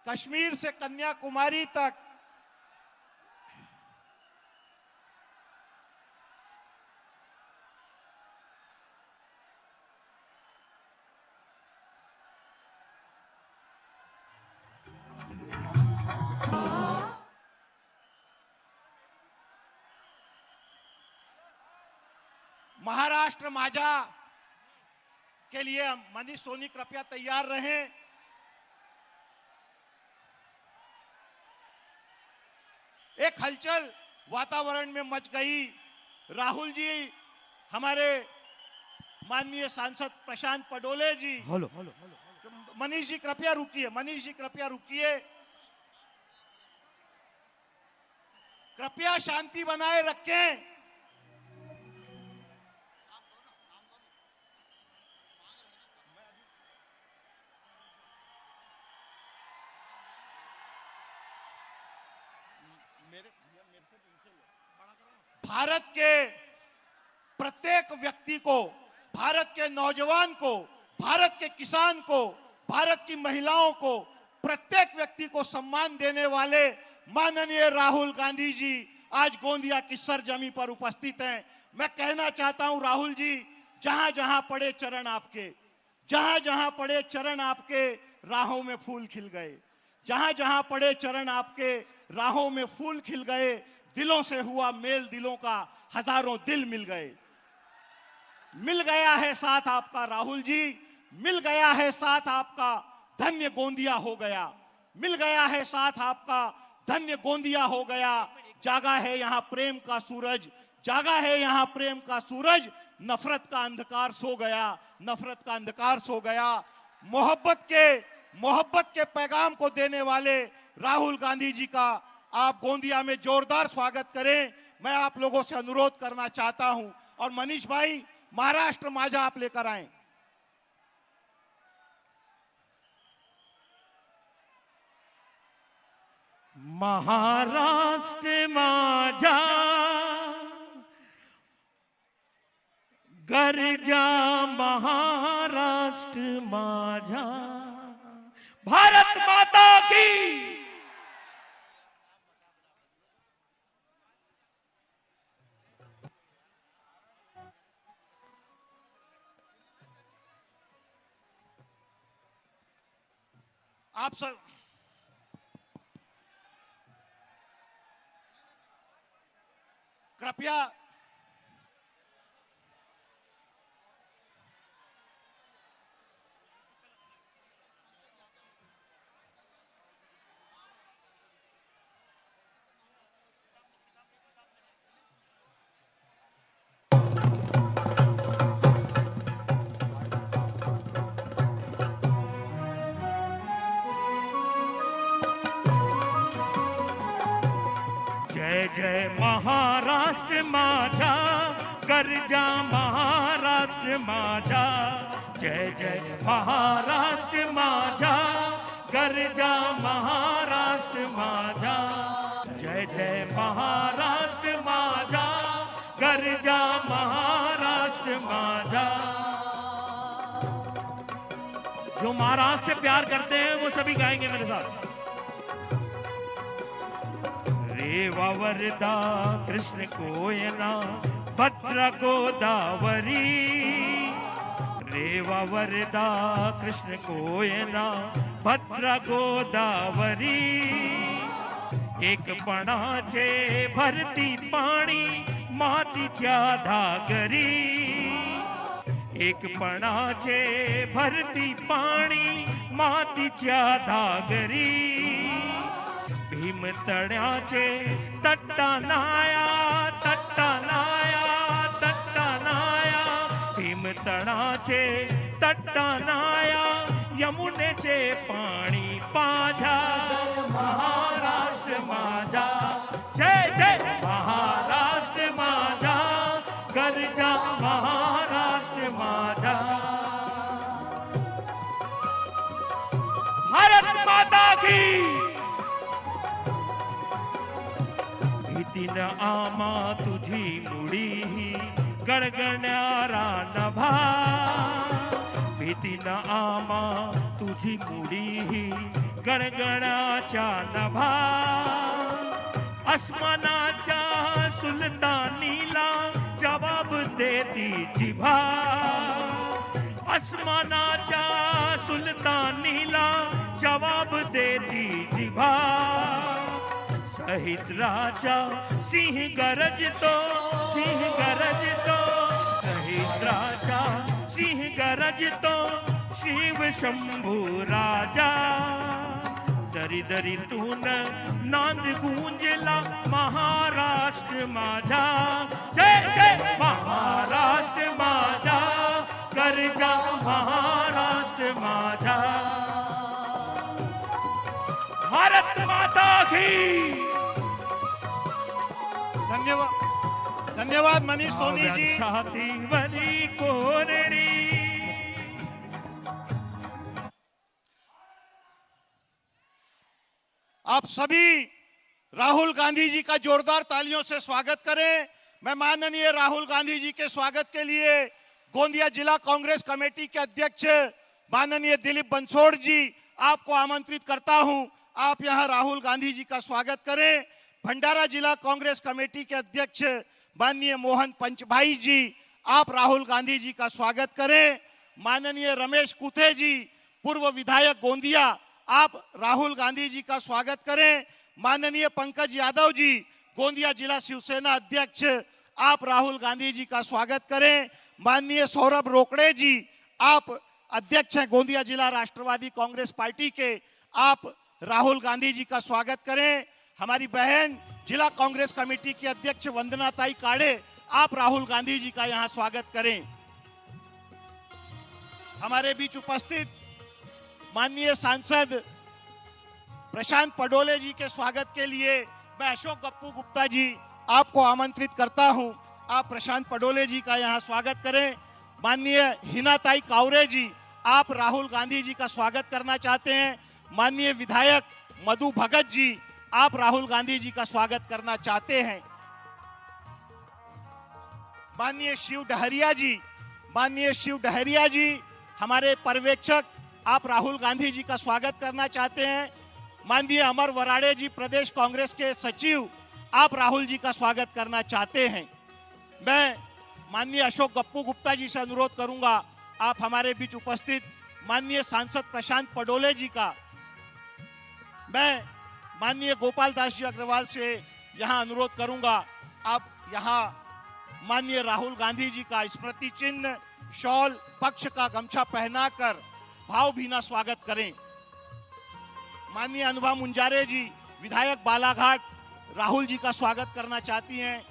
कश्मीर से कन्याकुमारी तक महाराष्ट्र माझा के लिए मनीष सोनी कृपया तैयार रहें। एक हलचल वातावरण में मच गई। राहुल जी, हमारे माननीय सांसद प्रशांत पडोले जी, हेलो, मनीष जी कृपया रुकिए, मनीष जी कृपया रुकिए, कृपया शांति बनाए रखें। भारत के प्रत्येक व्यक्ति को, भारत के नौजवान को, भारत के किसान को, भारत की महिलाओं को, प्रत्येक व्यक्ति को सम्मान देने वाले माननीय राहुल गांधी जी आज गोंदिया की सरजमी पर उपस्थित हैं। मैं कहना चाहता हूं राहुल जी, जहां जहां पड़े चरण आपके, जहां जहां पड़े चरण आपके, राहों में फूल खिल गए। जहां जहां पड़े चरण आपके, राहों में फूल खिल गए। दिलों से हुआ मेल, दिलों का हजारों दिल मिल गए। मिल गया है साथ आपका राहुल जी, मिल गया है साथ आपका, धन्य गोंदिया हो गया। मिल गया है साथ आपका, धन्य गोंदिया हो गया। जागा है यहाँ प्रेम का सूरज, जागा है यहाँ प्रेम का सूरज। नफरत का अंधकार सो गया, नफरत का अंधकार सो गया। मोहब्बत के पैगाम को देने वाले राहुल गांधी जी का आप गोंदिया में जोरदार स्वागत करें, मैं आप लोगों से अनुरोध करना चाहता हूं। और मनीष भाई, महाराष्ट्र माझा आप लेकर आए। महाराष्ट्र माझा गर्जा, महाराष्ट्र माझा, भारत माता की। आप सब कृपया जय जय महाराष्ट्र माझा गर्जा, महाराष्ट्र माझा। जय जय महाराष्ट्र माझा गर्जा, महाराष्ट्र माझा। जय जय महाराष्ट्र माझा गर्जा, महाराष्ट्र माझा। जो महाराष्ट्र से प्यार करते हैं वो सभी गाएंगे मेरे साथ। रेवा वरदा कृष्ण कोयना भद्र गोदावरी, रेवा वरदा कृष्ण कोयना भद्र गोदावरी। एक पणाचे भरती पाणी मातीच्या धागरी, एक पणाचे भरती पाणी मातीच्या धागरी। भीमतळ्याचे तट्टानाया, तट्टानाया, तट्टानाया। भीमतळाचे तट्टानाया, यमुनेचे पाणी पाझा। महाराष्ट्र माझा, जय जय महाराष्ट्र माझा गर्जा, महाराष्ट्र माझा। भारत माता की। भीतीन आमा तुझी मुडी गणगण्यारा नभा, भीतीन आमा तुझी मुडी ही गणगणाच्या नभा आसमानाच्या सुलतानीला जबाब देती जिभा आसमानाच्या सुलतानीला जबाब देती जिभा सहित राजा सिंह गरजतो सहित राजा सिंह गरजतो शिव शंभू राजा दरी दरीतून नांद गुंजला महाराष्ट्र माझा जय जय महाराष्ट्र माझा गर्जा महाराष्ट्र माझा भारत माता की धन्यवाद धन्यवाद मनीष सोनी जी। छातीवरी कोरडी आप सभी राहुल गांधी जी का जोरदार तालियों से स्वागत करें। मैं माननीय राहुल गांधी जी के स्वागत के लिए गोंदिया जिला कांग्रेस कमेटी के अध्यक्ष माननीय दिलीप बंसोड़ जी आपको आमंत्रित करता हूं। आप यहां राहुल गांधी जी का स्वागत करें। भंडारा जिला कांग्रेस कमेटी के अध्यक्ष माननीय मोहन पंचभाई जी आप राहुल गांधी जी का स्वागत करें। माननीय रमेश कुथे जी पूर्व विधायक गोंदिया आप राहुल गांधी जी का स्वागत करें। माननीय पंकज यादव जी गोंदिया जिला शिवसेना अध्यक्ष आप राहुल गांधी जी का स्वागत करें। माननीय सौरभ रोकड़े जी आप अध्यक्ष हैं गोंदिया जिला राष्ट्रवादी कांग्रेस पार्टी के आप राहुल गांधी जी का स्वागत करें। हमारी बहन जिला कांग्रेस कमेटी की अध्यक्ष वंदना ताई काड़े आप राहुल गांधी जी का यहां स्वागत करें। हमारे बीच उपस्थित माननीय सांसद प्रशांत पडोले जी के स्वागत के लिए मैं अशोक गप्पू गुप्ता जी आपको आमंत्रित करता हूं। आप प्रशांत पडोले जी का यहां स्वागत करें। माननीय हिनाताई कावरे जी आप राहुल गांधी जी का स्वागत करना चाहते हैं। माननीय विधायक मधु भगत जी आप राहुल गांधी जी का स्वागत करना चाहते हैं। माननीय शिव डहरिया जी हमारे पर्यवेक्षक आप राहुल गांधी जी का स्वागत करना चाहते हैं। माननीय अमर वराड़े जी प्रदेश कांग्रेस के सचिव आप राहुल जी का स्वागत करना चाहते हैं। मैं माननीय अशोक गप्पू गुप्ता जी से अनुरोध करूंगा आप हमारे बीच उपस्थित माननीय सांसद प्रशांत पडोले जी का मैं माननीय गोपाल दास जी अग्रवाल से यहां अनुरोध करूंगा आप यहां माननीय राहुल गांधी जी का स्मृति चिन्ह शॉल पक्ष का गमछा पहनाकर भावभीना स्वागत करें। माननीय अनुभा मुंजारे जी विधायक बालाघाट राहुल जी का स्वागत करना चाहती हैं।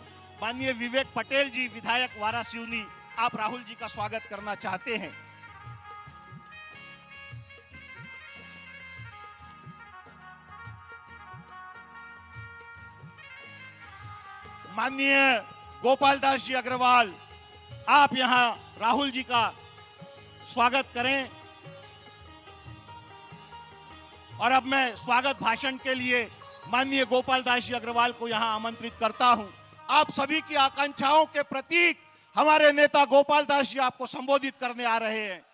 माननीय विवेक पटेल जी विधायक वारासिवनी आप राहुल जी का स्वागत करना चाहते हैं। माननीय गोपाल दास जी अग्रवाल आप यहां राहुल जी का स्वागत करें। और अब मैं स्वागत भाषण के लिए माननीय गोपाल दास जी अग्रवाल को यहां आमंत्रित करता हूं। आप सभी की आकांक्षाओं के प्रतीक हमारे नेता गोपाल दास जी आपको संबोधित करने आ रहे हैं।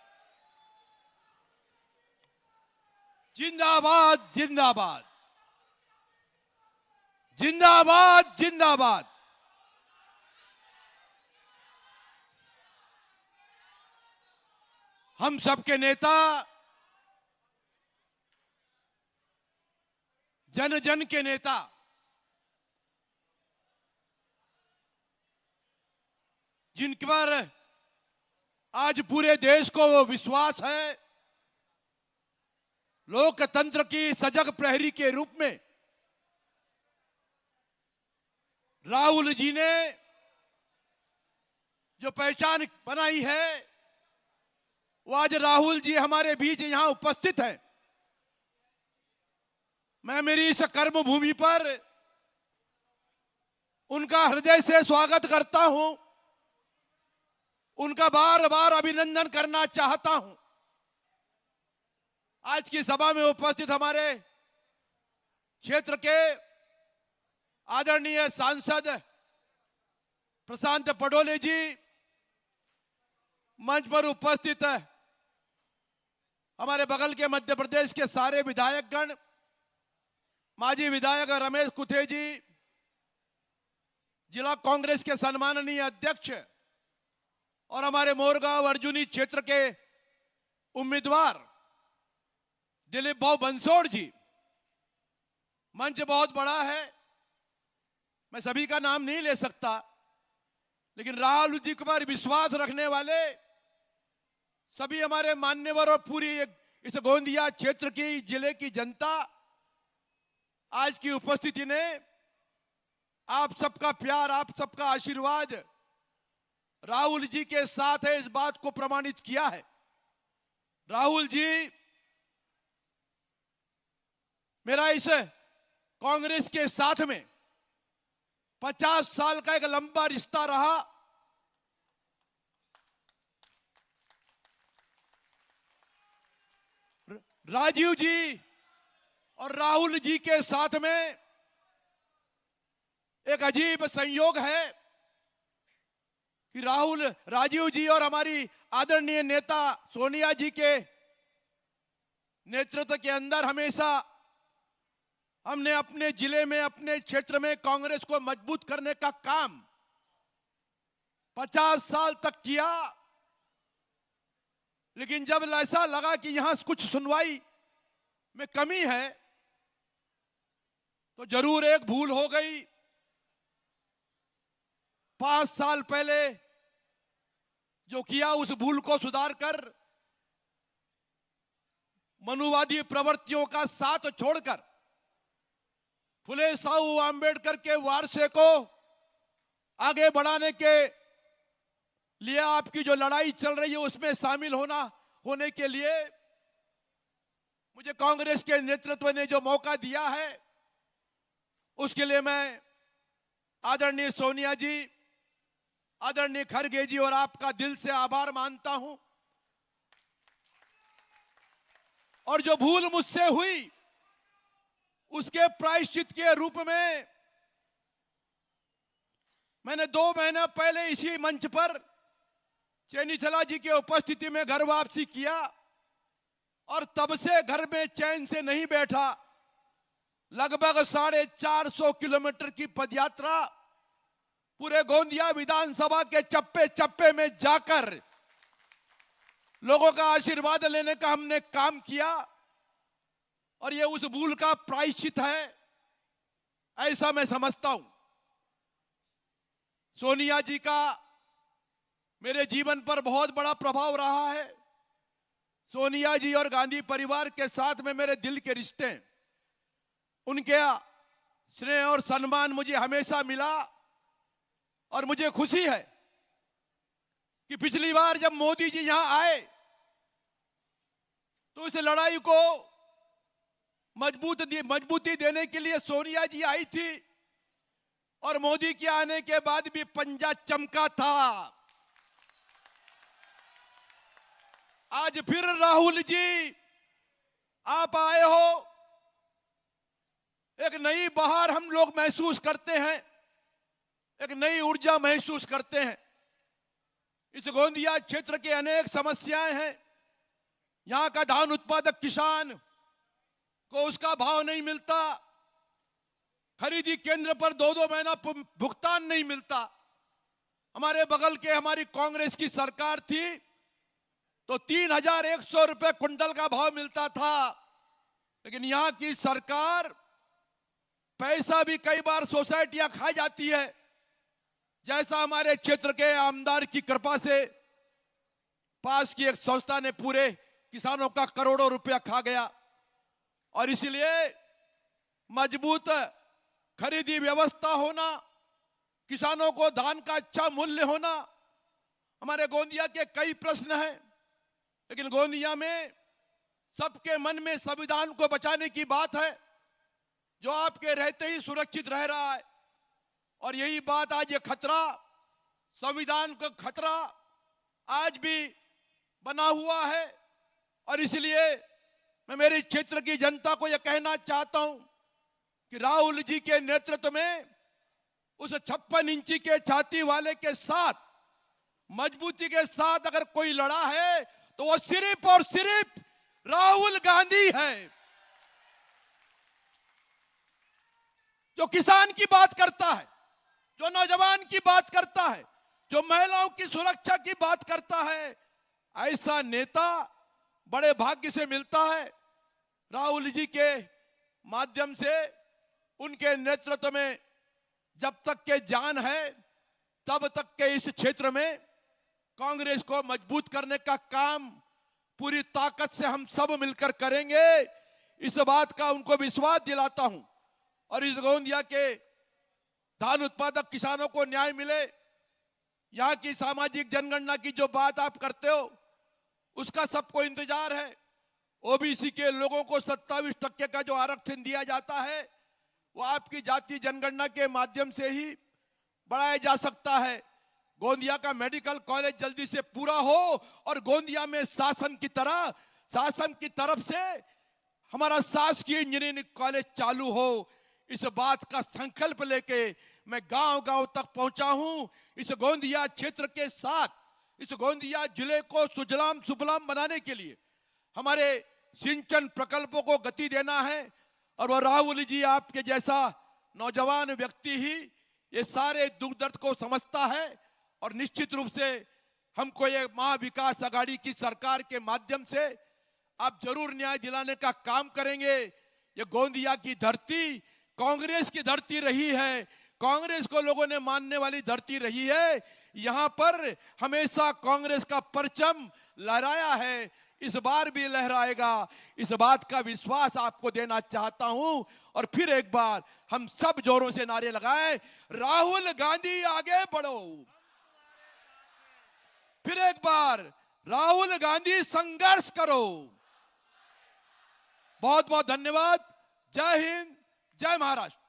जिंदाबाद जिंदाबाद जिंदाबाद जिंदाबाद। हम सबके नेता जन जन के नेता जिन पर आज पूरे देश को विश्वास है, लोकतंत्र की सजग प्रहरी के रूप में राहुल जी ने जो पहचान बनाई है वो आज राहुल जी हमारे बीच यहां उपस्थित है। मैं मेरी इस कर्म भूमि पर उनका हृदय से स्वागत करता हूं, उनका बार बार अभिनंदन करना चाहता हूं। आज की सभा में उपस्थित हमारे क्षेत्र के आदरणीय सांसद प्रशांत पडोले जी, मंच पर उपस्थित हमारे बगल के मध्य प्रदेश के सारे विधायकगण, माजी विधायक रमेश कुथे जी, जिला कांग्रेस के सम्माननीय अध्यक्ष और हमारे मोरगांव अर्जुनी क्षेत्र के उम्मीदवार दिलीप भाऊ बंसोड़ जी। मंच बहुत बड़ा है, मैं सभी का नाम नहीं ले सकता, लेकिन राहुल जी पर विश्वास रखने वाले सभी हमारे मान्यवर और पूरी इस गोंदिया क्षेत्र की जिले की जनता आज की उपस्थिति ने आप सबका प्यार, आप सबका आशीर्वाद राहुल जी के साथ है, इस बात को प्रमाणित किया है। राहुल जी मेरा इस कांग्रेस के साथ में 50 साल का एक लंबा रिश्ता रहा। राजीव जी और राहुल जी के साथ में एक अजीब संयोग है कि राजीव जी और हमारी आदरणीय नेता सोनिया जी के नेतृत्व के अंदर हमेशा हमने अपने जिले में, अपने क्षेत्र में कांग्रेस को मजबूत करने का काम 50 साल तक किया। लेकिन जब ऐसा लगा कि यहां कुछ सुनवाई में कमी है, तो जरूर एक भूल हो गई। 5 साल पहले जो किया, उस भूल को सुधारकर मनुवादी प्रवृत्तियों का साथ छोड़कर फुले साहू आंबेडकर के वारसे को आगे बढ़ाने के लिए आपकी जो लड़ाई चल रही है उसमें शामिल होने के लिए मुझे कांग्रेस के नेतृत्व ने जो मौका दिया है, उसके लिए मैं आदरणीय सोनिया जी, आदरणीय खड़गे जी और आपका दिल से आभार मानता हूं। और जो भूल मुझसे हुई उसके प्रायश्चित के रूप में मैंने 2 महीना पहले इसी मंच पर चेनीथला जी के उपस्थिति में घर वापसी किया और तब से घर में चैन से नहीं बैठा। लगभग 450 किलोमीटर की पदयात्रा पूरे गोंदिया विधानसभा के चप्पे चप्पे में जाकर लोगों का आशीर्वाद लेने का हमने काम किया और ये उस भूल का प्रायश्चित है, ऐसा मैं समझता हूं। सोनिया जी का मेरे जीवन पर बहुत बड़ा प्रभाव रहा है। सोनिया जी और गांधी परिवार के साथ में मेरे दिल के रिश्ते, उनके स्नेह और सम्मान मुझे हमेशा मिला। और मुझे खुशी है कि पिछली बार जब मोदी जी यहां आए तो इस लड़ाई को मजबूती देने के लिए सोनिया जी आई थी और मोदी के आने के बाद भी पंजा चमका था। आज फिर राहुल जी आप आए हो, एक नई बहार हम लोग महसूस करते हैं, एक नई ऊर्जा महसूस करते हैं। इस गोंदिया क्षेत्र के अनेक समस्याएं हैं। यहां का धान उत्पादक किसान को उसका भाव नहीं मिलता, खरीदी केंद्र पर 2-2 महीना भुगतान नहीं मिलता। हमारे बगल के हमारी कांग्रेस की सरकार थी तो 3100 रुपए क्विंटल का भाव मिलता था, लेकिन यहां की सरकार पैसा भी कई बार सोसाइटियां खा जाती है, जैसा हमारे क्षेत्र के आमदार की कृपा से पास की एक संस्था ने पूरे किसानों का करोड़ों रुपया खा गया। और इसलिए मजबूत खरीदी व्यवस्था होना, किसानों को धान का अच्छा मूल्य होना, हमारे गोंदिया के कई प्रश्न हैं, लेकिन गोंदिया में सबके मन में संविधान को बचाने की बात है, जो आपके रहते ही सुरक्षित रह रहा है। और यही बात आज ये खतरा, संविधान का खतरा आज भी बना हुआ है। और इसलिए मैं मेरे क्षेत्र की जनता को यह कहना चाहता हूं कि राहुल जी के नेतृत्व में उस 56 इंची के छाती वाले के साथ मजबूती के साथ अगर कोई लड़ा है तो वो सिर्फ और सिर्फ राहुल गांधी है, जो किसान की बात करता है, जो नौजवान की बात करता है, जो महिलाओं की सुरक्षा की बात करता है। ऐसा नेता बड़े भाग्य से मिलता है। राहुल जी के माध्यम से, उनके नेतृत्व में जब तक के जान है तब तक के इस क्षेत्र में कांग्रेस को मजबूत करने का काम पूरी ताकत से हम सब मिलकर करेंगे। इस बात का उनको विश्वास दिलाता हूं। और इस गोंदिया के धान उत्पादक किसानों को न्याय मिले, यहां की सामाजिक जनगणना की जो बात आप करते हो उसका सबको इंतजार है। ओबीसी के लोगों को 27% का जो आरक्षण दिया जाता है वो आपकी जाति जनगणना के माध्यम से ही बढ़ाया जा सकता है। गोंदिया का मेडिकल कॉलेज जल्दी से पूरा हो और गोंदिया में शासन की तरफ से हमारा शासकीय इंजीनियरिंग कॉलेज चालू हो। इस बात का संकल्प लेके मैं गांव-गांव तक पहुंचा हूं। इस गोंदिया क्षेत्र के साथ, इस गोंदिया जिले को सुजलाम सुफलाम बनाने के लिए हमारे सिंचन प्रकल्पों को गति देना है। और वो राहुल जी आपके जैसा नौजवान व्यक्ति ही ये सारे दुख दर्द को समझता है। और निश्चित रूप से हमको ये महाविकास आघाड़ी की सरकार के माध्यम से आप जरूर न्याय दिलाने का काम करेंगे। ये गोंदिया की धरती कांग्रेस की धरती रही है, कांग्रेस को लोगों ने मानने वाली धरती रही है। यहां पर हमेशा कांग्रेस का परचम लहराया है, इस बार भी लहराएगा। इस बात का विश्वास आपको देना चाहता हूं। और फिर एक बार हम सब जोरों से नारे लगाएं, राहुल गांधी आगे बढ़ो। फिर एक बार राहुल गांधी संघर्ष करो। बहुत बहुत धन्यवाद। जय हिंद, जय महाराष्ट्र।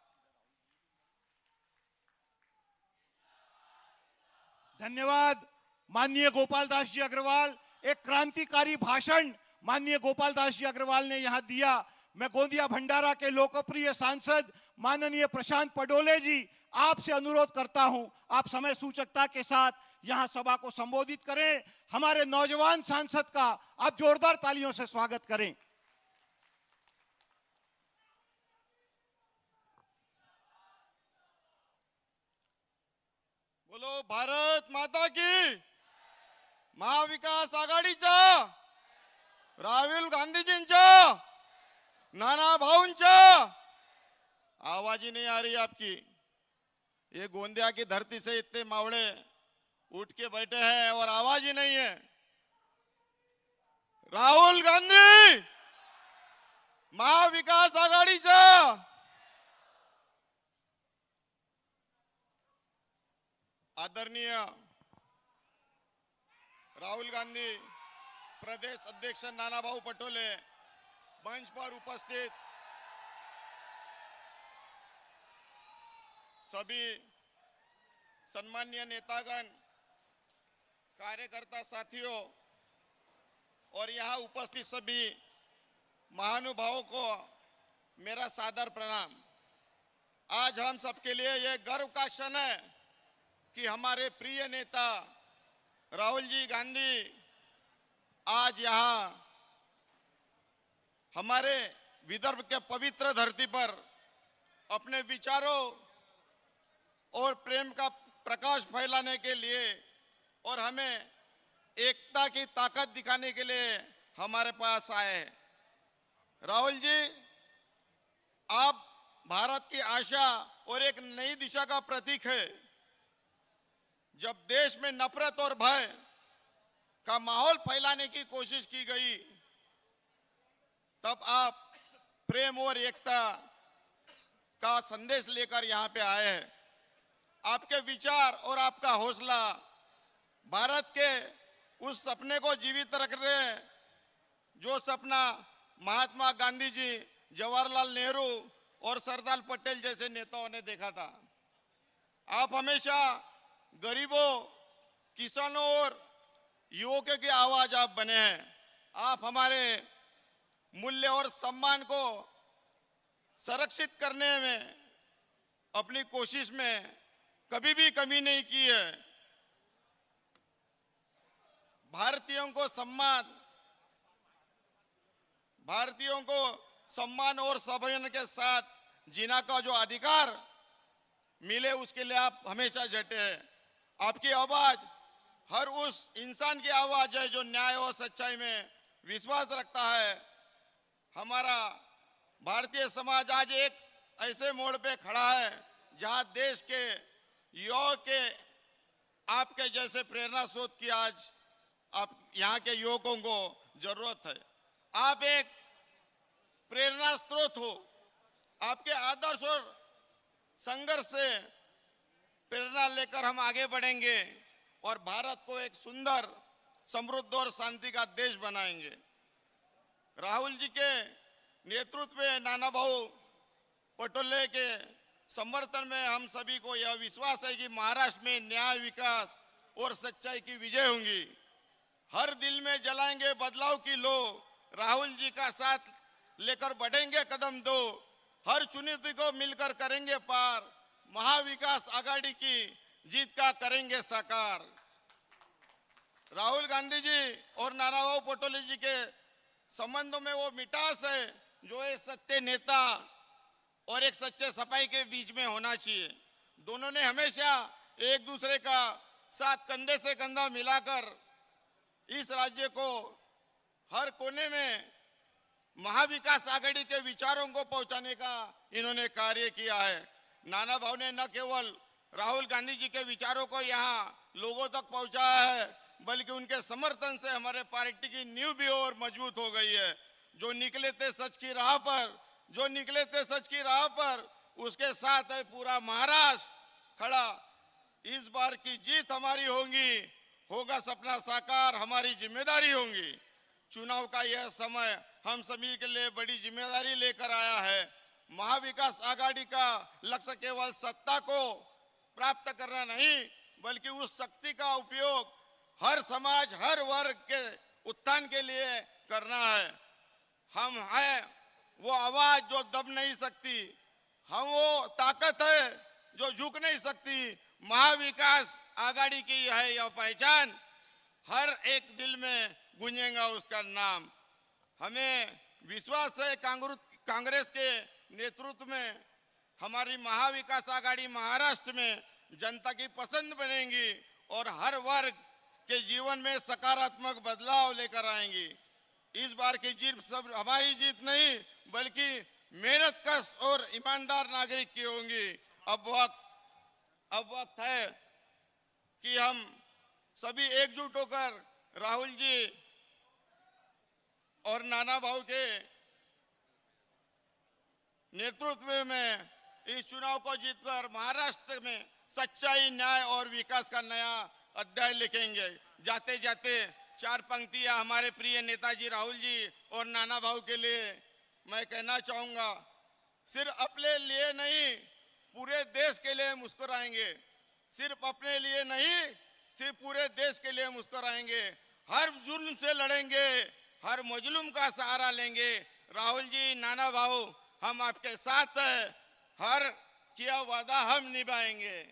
धन्यवाद माननीय गोपाल दास जी अग्रवाल। एक क्रांतिकारी भाषण माननीय गोपाल दास जी अग्रवाल ने यहां दिया। मैं गोंदिया भंडारा के लोकप्रिय सांसद माननीय प्रशांत पडोले जी आपसे अनुरोध करता हूं, आप समय सूचकता के साथ यहां सभा को संबोधित करें। हमारे नौजवान सांसद का आप जोरदार तालियों से स्वागत करें। बोलो भारत माता की। महाविकास आघाडीचा, राहुल गांधीजींचा, नाना भाऊंचा। आवाज ही नहीं आ रही आपकी। ये गोंदिया की धरती से इतने मावड़े उठ के बैठे हैं और आवाज ही नहीं है। राहुल गांधी, महाविकास आघाडीचा। आदरणीय राहुल गांधी प्रदेश अध्यक्ष नाना भाऊ पटोले, मंच पर उपस्थित सभी सम्मानीय नेतागण, कार्यकर्ता साथियों और यहाँ उपस्थित सभी महानुभावों को मेरा सादर प्रणाम। आज हम सबके लिए यह गर्व का क्षण है कि हमारे प्रिय नेता राहुल जी गांधी आज यहाँ हमारे विदर्भ के पवित्र धरती पर अपने विचारों और प्रेम का प्रकाश फैलाने के लिए और हमें एकता की ताकत दिखाने के लिए हमारे पास आए हैं। राहुल जी, आप भारत की आशा और एक नई दिशा का प्रतीक है। जब देश में नफरत और भय का माहौल फैलाने की कोशिश की गई, तब आप प्रेम और एकता का संदेश लेकर यहां पे आए हैं। आपके विचार और आपका हौसला भारत के उस सपने को जीवित रख रहे हैं जो सपना महात्मा गांधी जी, जवाहरलाल नेहरू और सरदार पटेल जैसे नेताओं ने देखा था। आप हमेशा गरीबों, किसानों और युवकों की आवाज आप बने हैं। आप हमारे मूल्य और सम्मान को संरक्षित करने में अपनी कोशिश में कभी भी कमी नहीं की है। भारतीयों को सम्मान भारतीयों को सम्मान और सम्मान के साथ जीना का जो अधिकार मिले, उसके लिए आप हमेशा डटे हैं। आपकी आवाज हर उस इंसान की आवाज है जो न्याय और सच्चाई में विश्वास रखता है। हमारा भारतीय समाज आज एक ऐसे मोड़ पे खड़ा है जहां देश के युवाओं के आपके जैसे प्रेरणा स्रोत की आज आप यहाँ के युवकों को जरूरत है। आप एक प्रेरणा स्रोत हो। आपके आदर्श और संघर्ष से प्रेरणा लेकर हम आगे बढ़ेंगे और भारत को एक सुंदर, समृद्ध और शांति का देश बनाएंगे। राहुल जी के नेतृत्व में नाना भाऊ पटोले के समर्थन में हम सभी को यह विश्वास है कि महाराष्ट्र में न्याय, विकास और सच्चाई की विजय होंगी। हर दिल में जलाएंगे बदलाव की लो, राहुल जी का साथ लेकर बढ़ेंगे कदम दो, हर चुनौती को मिलकर करेंगे पार, महाविकास आघाड़ी की जीत का करेंगे साकार। राहुल गांधी जी और नानाभाऊ पटोले जी के संबंधों में वो मिठास है जो एक सच्चे नेता और एक सच्चे सफाई के बीच में होना चाहिए। दोनों ने हमेशा एक दूसरे का साथ कंधे से कंधा मिलाकर इस राज्य को हर कोने में महाविकास आघाड़ी के विचारों को पहुंचाने का इन्होंने कार्य किया है। नाना भाव ने न केवल राहुल गांधी जी के विचारों को यहाँ लोगों तक पहुंचाया है, बल्कि उनके समर्थन से हमारे पार्टी की नींव भी और मजबूत हो गई है। जो निकले थे सच की राह पर, उसके साथ है पूरा महाराष्ट्र खड़ा। इस बार की जीत हमारी होगा सपना साकार, हमारी जिम्मेदारी होगी। चुनाव का यह समय हम सभी के लिए बड़ी जिम्मेदारी लेकर आया है। महाविकास आघाड़ी का लक्ष्य केवल सत्ता को प्राप्त करना नहीं, बल्कि उस शक्ति का उपयोग हर समाज, हर वर्ग के उत्थान के लिए करना है। हम हैं वो आवाज जो दब नहीं सकती, हम वो ताकत है जो झुक नहीं सकती। महाविकास आघाड़ी की है यह पहचान, हर एक दिल में गूंजेगा उसका नाम। हमें विश्वास है कांग्रेस के नेतृत्व में हमारी महाविकास आघाड़ी महाराष्ट्र में जनता की पसंद बनेगी और हर वर्ग के जीवन में सकारात्मक बदलाव लेकर आएंगी। इस बार की जीत सब हमारी जीत नहीं, बल्कि मेहनत कश और ईमानदार नागरिक की होंगी। अब वक्त है कि हम सभी एकजुट होकर राहुल जी और नाना भाऊ के नेतृत्व में इस चुनाव को जीतकर महाराष्ट्र में सच्चाई, न्याय और विकास का नया अध्याय लिखेंगे। जाते जाते चार पंक्तियां हमारे प्रिय नेताजी राहुल जी और नाना भाऊ के लिए मैं कहना चाहूंगा। सिर्फ अपने लिए नहीं, पूरे देश के लिए मुस्कुराएंगे। सिर्फ अपने लिए नहीं, सिर्फ पूरे देश के लिए मुस्कुराएंगे। हर जुल्म से लड़ेंगे, हर मजलूम का सहारा लेंगे। राहुल जी, नाना भाऊ, हम आपके साथ हैं। हर किया वादा हम निभाएंगे।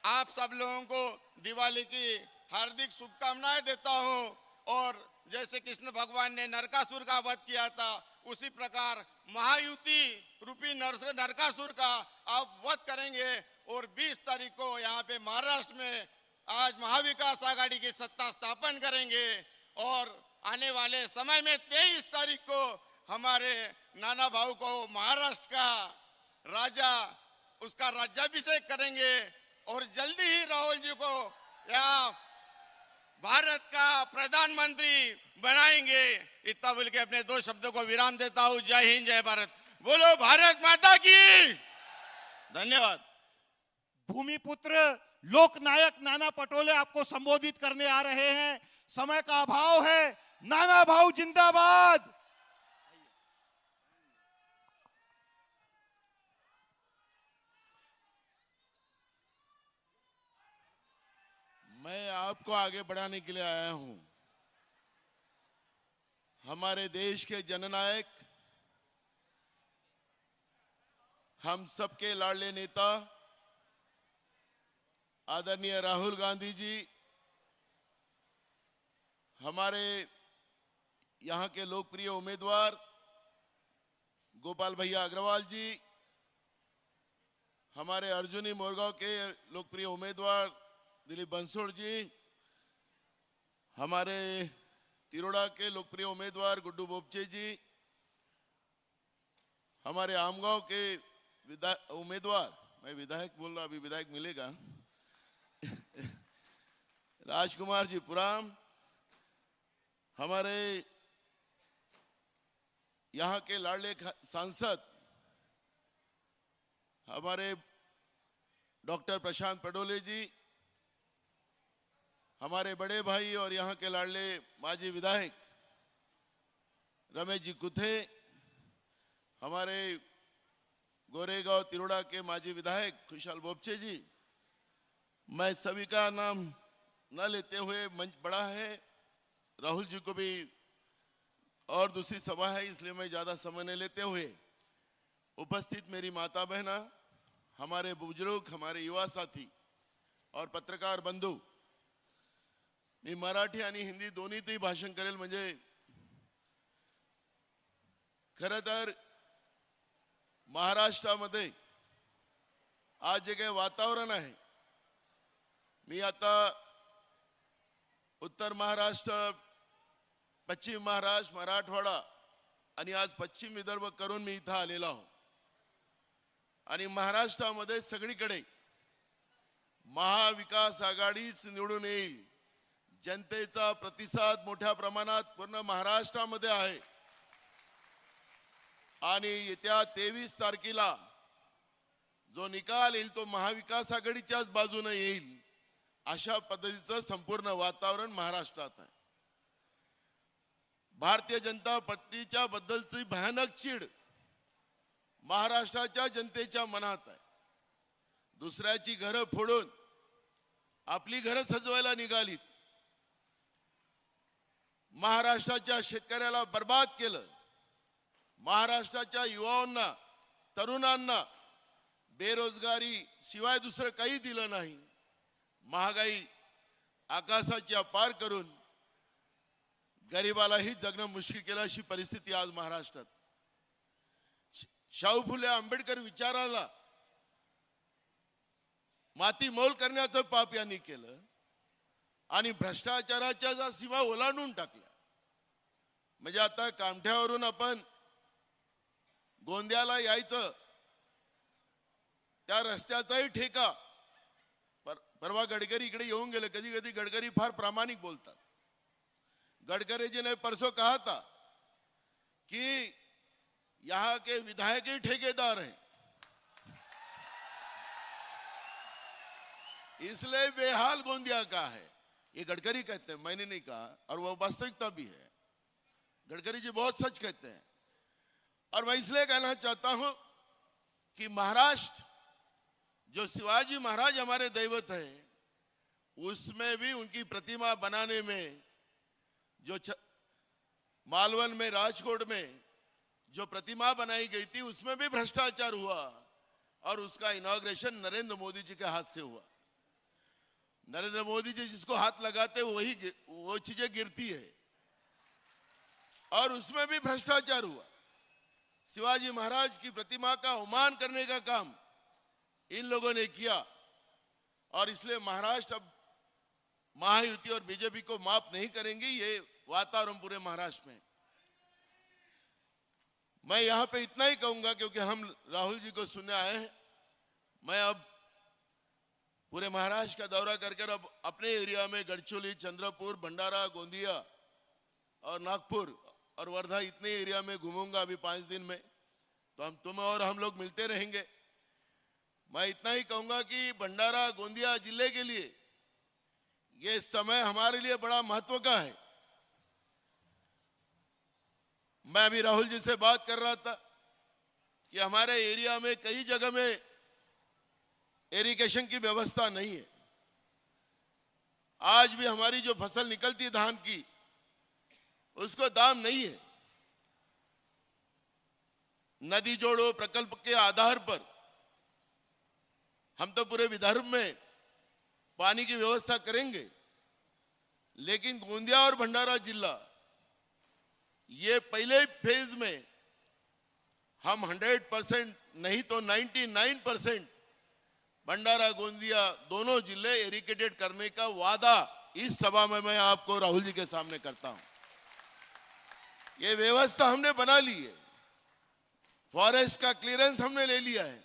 आप सब लोगों को दिवाली की हार्दिक शुभकामनाएं देता हूं। और जैसे कृष्ण भगवान ने नरकासुर का वध किया था, उसी प्रकार महायुति रूपी नरकासुर का आप वध करेंगे। और 20 तारीख को यहाँ पे महाराष्ट्र में आज महाविकास आघाड़ी की सत्ता स्थापन करेंगे। और आने वाले समय में 23 तारीख को हमारे नाना भाऊ को महाराष्ट्र का राजा, उसका राज्याभिषेक करेंगे। और जल्दी ही राहुल जी को यहाँ भारत का प्रधानमंत्री बनाएंगे। इतना बोल के अपने 2 शब्दों को विराम देता हूँ। जय हिंद, जय भारत। बोलो भारत माता की। धन्यवाद। भूमिपुत्र लोकनायक नाना पटोले आपको संबोधित करने आ रहे हैं। समय का अभाव है। नाना भाऊ जिंदाबाद। मैं आपको आगे बढ़ाने के लिए आया हूं। हमारे देश के जननायक, हम सबके लाडले नेता आदरणीय राहुल गांधी जी हमारे यहाँ के लोकप्रिय उम्मीदवार गोपाल भैया अग्रवाल जी, हमारे अर्जुनी मोरगांव के लोकप्रिय उम्मीदवार दिलीप बंसोड़ जी, हमारे तिरोड़ा के लोकप्रिय उम्मीदवार गुड्डू बोपचे जी, हमारे आमगांव के उम्मीदवार, मैं विधायक बोल रहा, अभी विधायक मिलेगा, राजकुमार जी पुराम, हमारे यहाँ के लाडले सांसद हमारे डॉक्टर प्रशांत पडोले जी, हमारे बड़े भाई और यहाँ के लाडले माजी विधायक रमेश जी कुथे, हमारे गोरेगांव तिरोड़ा के माजी विधायक खुशहाल बोपचे जी, मैं सभी का नाम न लेते हुए, मंच बड़ा है, राहुल जी को भी और दूसरी सभा है इसलिए मैं ज्यादा समय नहीं लेते हुए, उपस्थित मेरी माता बहना, हमारे बुजुर्ग, हमारे युवा साथी और पत्रकार बंधू, मी मराठी आणि हिंदी दोन्हीतही भाषण करेल. म्हणजे खरं तर महाराष्ट्रामध्ये आज जे काही वातावरण आहे, मी आता उत्तर महाराष्ट्र, पश्चिम महाराष्ट्र, मराठवाडा आणि आज पश्चिम विदर्भ करून मी इथं आलेलो आहो. आणि महाराष्ट्रामध्ये सगळीकडे महाविकास आघाडीच निवडून येईल. जनतेचा प्रतिसाद मोठ्या प्रमाणात पूर्ण महाराष्ट्रामध्ये आहे. आणि येत्या 23 तारखेला जो निकाल येईल तो महाविकास आघाडीच्याच बाजूने येईल, अशा पद्धतीचं संपूर्ण वातावरण महाराष्ट्रात आहे. भारतीय जनता पार्टीच्या बद्दलची भयानक चीड महाराष्ट्राच्या जनतेच्या मनात आहे. दुसऱ्याची घरं फोडून आपली घरं सजवायला निघालीत. महाराष्ट्राच्या शेतकऱ्याला बर्बाद केलं. महाराष्ट्राच्या युवांना, तरुणांना बेरोजगारी शिवाय दुसरं काही दिलं नाही. महागाई आकाशाच्या पार करून गरिबालाही जगणं मुश्किल केलं, अशी परिस्थिती आज महाराष्ट्रात. शाहू फुले आंबेडकर विचाराला माती मोल करण्याचं पाप यांनी केलं आणि भ्रष्टाचाराच्या ज्या सीमा ओलांडून टाकल्या. म्हणजे आता कामठ्यावरून आपण गोंदियाला यायचं, त्या रस्त्याचाही ठेका, परवा गडकरी इकडे येऊन गेले. कधी कधी गडकरी फार प्रामाणिक बोलतात. गडकरी जी ने परसों कहा था कि यहाँ के विधायक ही ठेकेदार हैं, इसलिए बेहाल गोंदिया का है. ये गडकरी कहते हैं, मैंने नहीं कहा, और वो वास्तविकता भी है. गडकरी जी बहुत सच कहते हैं. और मैं इसलिए कहना चाहता हूं कि महाराष्ट्र, जो शिवाजी महाराज हमारे दैवत है, उसमें भी उनकी प्रतिमा बनाने में जो मालवन में, राजकोट में जो प्रतिमा बनाई गई थी, उसमें भी भ्रष्टाचार हुआ और उसका इनॉग्रेशन नरेंद्र मोदी जी के हाथ से हुआ. नरेंद्र मोदी जी जिसको हाथ लगाते वो चीजें गिरती है, और उसमें भी भ्रष्टाचार हुआ. शिवाजी महाराज की प्रतिमा का अवमान करने का काम इन लोगों ने किया. और इसलिए महाराष्ट्र अब महायुति और बीजेपी को माफ नहीं करेंगे. ये वातावरण पूरे महाराष्ट्र में. मैं यहां पे इतना ही कहूंगा क्योंकि हम राहुल जी को सुनने आए हैं. मैं अब पूरे महाराष्ट्र का दौरा करके अब अपने एरिया में गढ़चिरोली, चंद्रपुर, भंडारा, गोंदिया और नागपुर और वर्धा, इतने एरिया में घूमूंगा अभी 5 दिन में. तो तुम और हम लोग मिलते रहेंगे. मैं इतना ही कहूंगा कि भंडारा, गोंदिया जिले के लिए ये समय हमारे लिए बड़ा महत्व का है. मैं अभी राहुल जी से बात कर रहा था कि हमारे एरिया में कई जगह में इरिगेशन की व्यवस्था नहीं है. आज भी हमारी जो फसल निकलती है धान की, उसको दाम नहीं है. नदी जोड़ो प्रकल्प के आधार पर हम तो पूरे विदर्भ में पानी की व्यवस्था करेंगे, लेकिन गोंदिया और भंडारा जिला ये पहले फेज में हम 100% नहीं तो 99% भंडारा गोंदिया दोनों जिले एरिकेटेड करने का वादा इस सभा में मैं आपको राहुल जी के सामने करता हूं। ये व्यवस्था हमने बना ली है, फॉरेस्ट का क्लियरेंस हमने ले लिया है।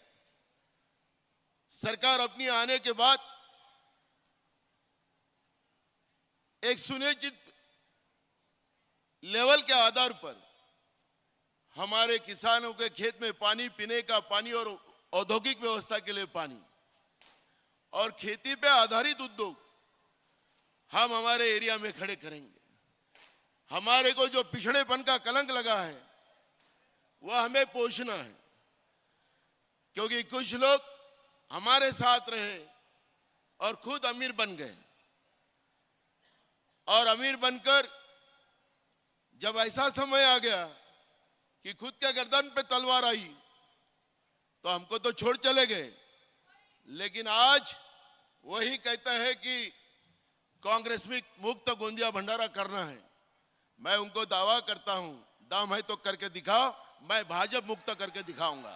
सरकार अपनी आने के बाद एक सुनिश्चित लेवल के आधार पर हमारे किसानों के खेत में पानी, पीने का पानी और औद्योगिक व्यवस्था के लिए पानी और खेती पे आधारित उद्योग हम हमारे एरिया में खड़े करेंगे। हमारे को जो पिछड़ेपन का कलंक लगा है वह हमें पोषना है, क्योंकि कुछ लोग हमारे साथ रहे और खुद अमीर बन गए और अमीर बनकर जब ऐसा समय आ गया कि खुद के गर्दन पे तलवार आई तो हमको तो छोड़ चले गए। लेकिन आज वही कहता है कि कांग्रेस में मुक्त गोंदिया भंडारा करना है। मैं उनको दावा करता हूं, दम है तो करके दिखाओ। मैं भाजपा मुक्त करके दिखाऊंगा,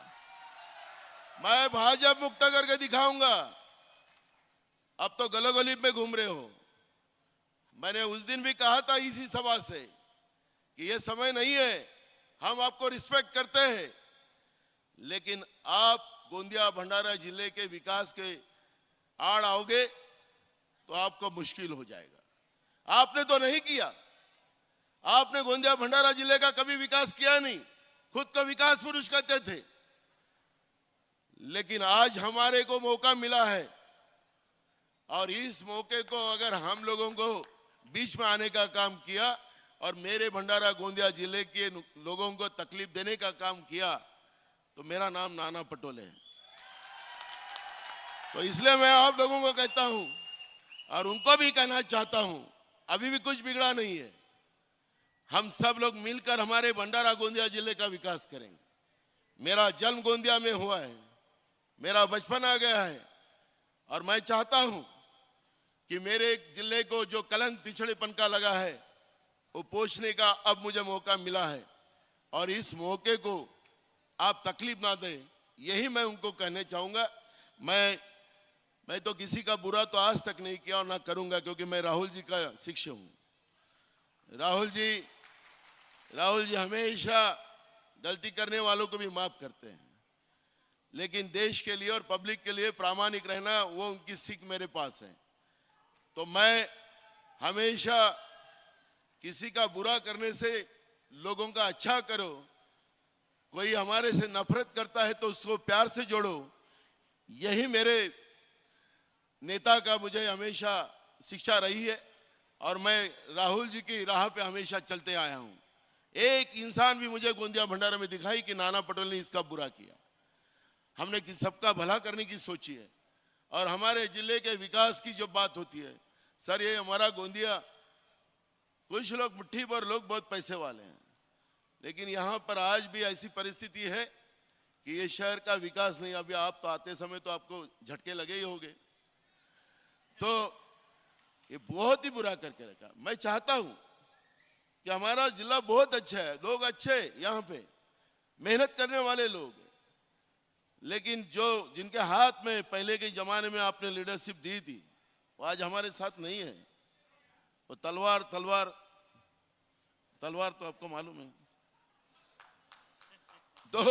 मैं भाजपा मुक्त करके दिखाऊंगा। अब तो गलोगली में घूम रहे हो। मैंने उस दिन भी कहा था इसी सभा से कि ये समय नहीं है, हम आपको रिस्पेक्ट करते हैं, लेकिन आप गोंदिया भंडारा जिले के विकास के आड़ आओगे तो आपको मुश्किल हो जाएगा। आपने तो नहीं किया, आपने गोंदिया भंडारा जिले का कभी विकास किया नहीं, खुद को विकास पुरुष कहते थे। लेकिन आज हमारे को मौका मिला है और इस मौके को अगर हम लोगों को बीच में आने का काम किया और मेरे भंडारा गोंदिया जिले के लोगों को तकलीफ देने का काम किया तो मेरा नाम नाना पटोले है। तो इसलिए मैं आप लोगों को कहता हूं और उनको भी कहना चाहता हूं, अभी भी कुछ बिगड़ा नहीं है। हम सब लोग मिलकर हमारे भंडारा गोंदिया जिले का विकास करेंगे। मेरा जन्म गोंदिया में हुआ है, मेरा बचपन आ गया है और मैं चाहता हूं कि मेरे जिले को जो कलंक पिछड़ेपन का लगा है वो पोषने का अब मुझे मौका मिला है और इस मौके को आप तकलीफ ना दें, यही मैं उनको कहने चाहूंगा। मैं तो किसी का बुरा तो आज तक नहीं किया और ना करूंगा, क्योंकि मैं राहुल जी का शिष्य हूं। राहुल जी हमेशा गलती करने वालों को भी माफ करते हैं, लेकिन देश के लिए और पब्लिक के लिए प्रामाणिक रहना वो उनकी सीख मेरे पास है। तो मैं हमेशा किसी का बुरा करने से लोगों का अच्छा करो, कोई हमारे से नफरत करता है तो उसको प्यार से जोड़ो, यही मेरे नेता का मुझे हमेशा शिक्षा रही है और मैं राहुल जी की राह पे हमेशा चलते आया हूं। एक इंसान भी मुझे गोंदिया भंडारा में दिखाई कि नाना पटोले ने इसका बुरा किया। हमने सबका भला करने की सोची है और हमारे जिले के विकास की जो बात होती है, सर ये हमारा गोंदिया, कुछ लोग मुट्ठी भर लोग बहुत पैसे वाले हैं, लेकिन यहाँ पर आज भी ऐसी परिस्थिति है कि ये शहर का विकास नहीं। अभी आप तो आते समय तो आपको झटके लगे ही होंगे, तो ये बहुत ही बुरा करके रखा। मैं चाहता हूं कि हमारा जिला बहुत अच्छा है, लोग अच्छे यहाँ पे मेहनत करने वाले लोग, लेकिन जो जिनके हाथ में पहले के जमाने में आपने लीडरशिप दी थी वो आज हमारे साथ नहीं है। वो तलवार तो आपको मालूम है। तो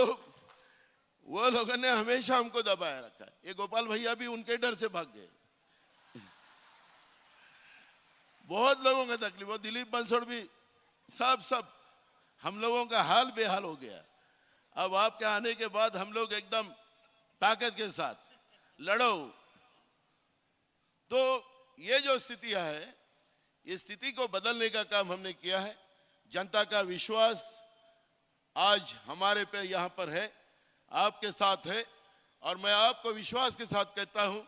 वो लोगों ने हमेशा हमको दबाया रखा है। ये गोपाल भैया भी उनके डर से भाग गए। बहुत लोगों का तकलीफ, वो दिलीप बंसोड़ भी सब हम लोगों का हाल बेहाल हो गया। अब आपके आने के बाद हम लोग एकदम ताकत के साथ लड़ो। तो ये जो स्थितियां है, इस स्थिति को बदलने का काम हमने किया है। जनता का विश्वास आज हमारे पे यहाँ पर है, आपके साथ है और मैं आपको विश्वास के साथ कहता हूं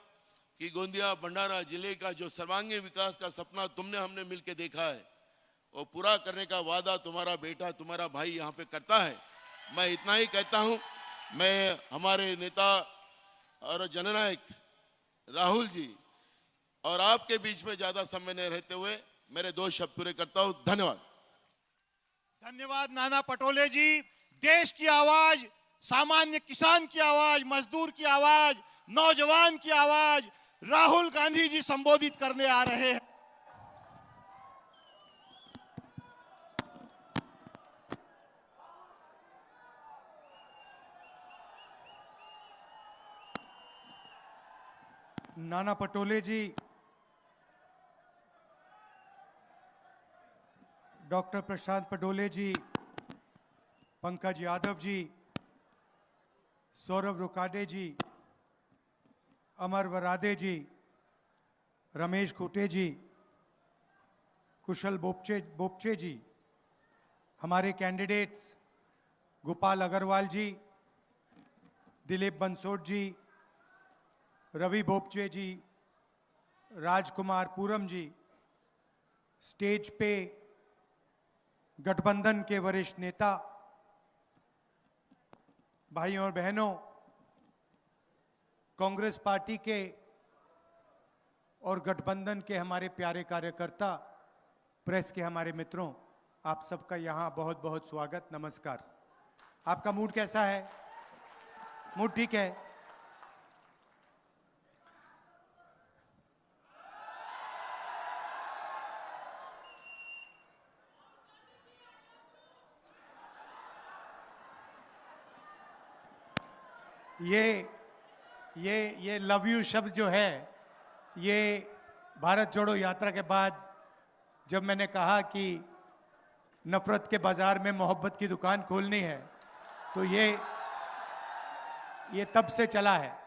कि गोंदिया भंडारा जिले का जो सर्वांगीण विकास का सपना तुमने हमने मिलकर देखा है वो पूरा करने का वादा तुम्हारा बेटा, तुम्हारा भाई यहाँ पे करता है। मैं इतना ही कहता हूं। मैं हमारे नेता और जननायक राहुल जी और आपके बीच में ज्यादा समय नहीं रहते हुए मेरे 2 शब्द पूरे करता हूं। धन्यवाद। धन्यवाद नाना पटोले जी। देश की आवाज, सामान्य किसान की आवाज, मजदूर की आवाज, नौजवान की आवाज राहुल गांधी जी संबोधित करने आ रहे हैं। नाना पटोले जी, डॉक्टर प्रशांत पटोले जी, पंकज यादव जी, सौरभ रुकाडे जी, अमर वरादे जी, रमेश खूटे जी, कुशल बोपचे जी, हमारे कैंडिडेट्स गोपाल अग्रवाल जी, दिलीप बंसोड़ जी, रवि बोपचे जी, राजकुमार पूरम जी, स्टेज पे गठबंधन के वरिष्ठ नेता, भाइयों और बहनों, कांग्रेस पार्टी के और गठबंधन के हमारे प्यारे कार्यकर्ता, प्रेस के हमारे मित्रों, आप सबका यहां बहुत बहुत स्वागत, नमस्कार। आपका मूड कैसा है? मूड ठीक है? ये लव यू शब्द जो है, ये भारत जोड़ो यात्रा के बाद जब मैंने कहा कि नफरत के बाजार में मोहब्बत की दुकान खोलनी है, तो ये तब से चला है।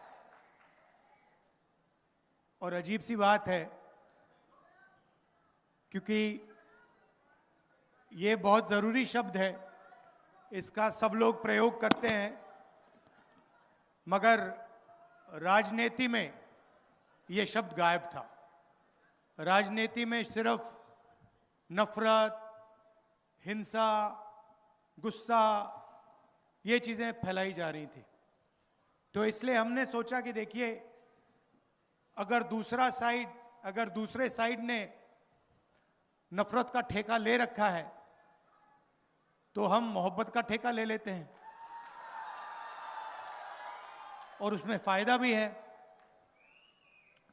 और अजीब सी बात है, क्योंकि ये बहुत जरूरी शब्द है, इसका सब लोग प्रयोग करते हैं, मगर राजनीति में यह शब्द गायब था। राजनीति में सिर्फ नफरत, हिंसा, गुस्सा, ये चीजें फैलाई जा रही थी। तो इसलिए हमने सोचा कि देखिए, अगर दूसरे साइड ने नफरत का ठेका ले रखा है, तो हम मोहब्बत का ठेका ले लेते हैं, और उसमें फायदा भी है।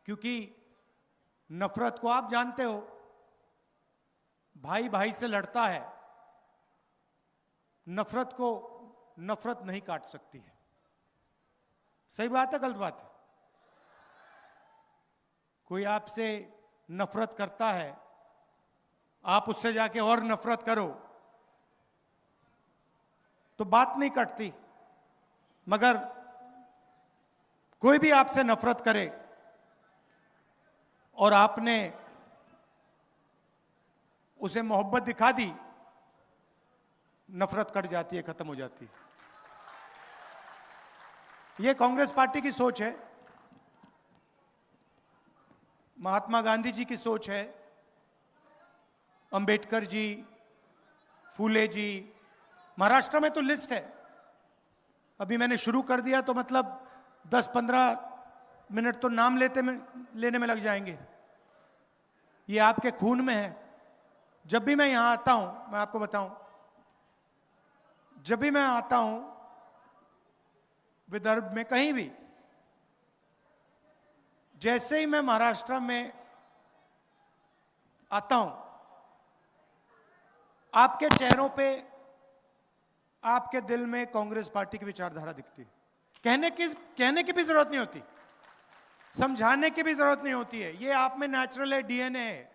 क्योंकि नफरत को आप जानते हो, भाई भाई से लड़ता है, नफरत को नफरत नहीं काट सकती है। सही बात है, गलत बात है? कोई आपसे नफरत करता है, आप उससे जाके और नफरत करो तो बात नहीं कटती। मगर कोई भी आपसे नफरत करे और आपने उसे मोहब्बत दिखा दी, नफरत कट जाती है, खत्म हो जाती है। यह कांग्रेस पार्टी की सोच है, महात्मा गांधी जी की सोच है, अंबेडकर जी, फूले जी। महाराष्ट्र में तो लिस्ट है, अभी मैंने शुरू कर दिया तो मतलब 10-15 मिनट तो नाम लेने में लग जाएंगे। ये आपके खून में है। जब भी मैं यहां आता हूं, मैं आपको बताऊं, जब भी मैं आता हूं विदर्भ में कहीं भी, जैसे ही मैं महाराष्ट्र में आता हूं, आपके चेहरों पे, आपके दिल में कांग्रेस पार्टी की विचारधारा दिखती है। कहने की भी जरूरत नहीं होती, समझाने की भी जरूरत नहीं होती है। ये आप में नेचुरल है, डीएनए है,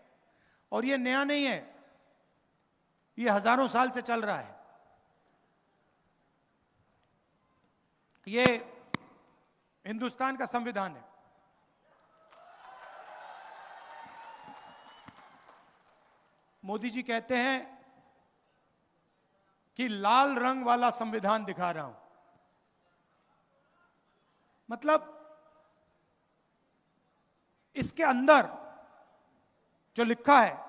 और ये नया नहीं है, ये हजारों साल से चल रहा है। ये हिंदुस्तान का संविधान है। मोदी जी कहते हैं कि लाल रंग वाला संविधान दिखा रहा हूं। मतलब इसके अंदर जो लिखा है,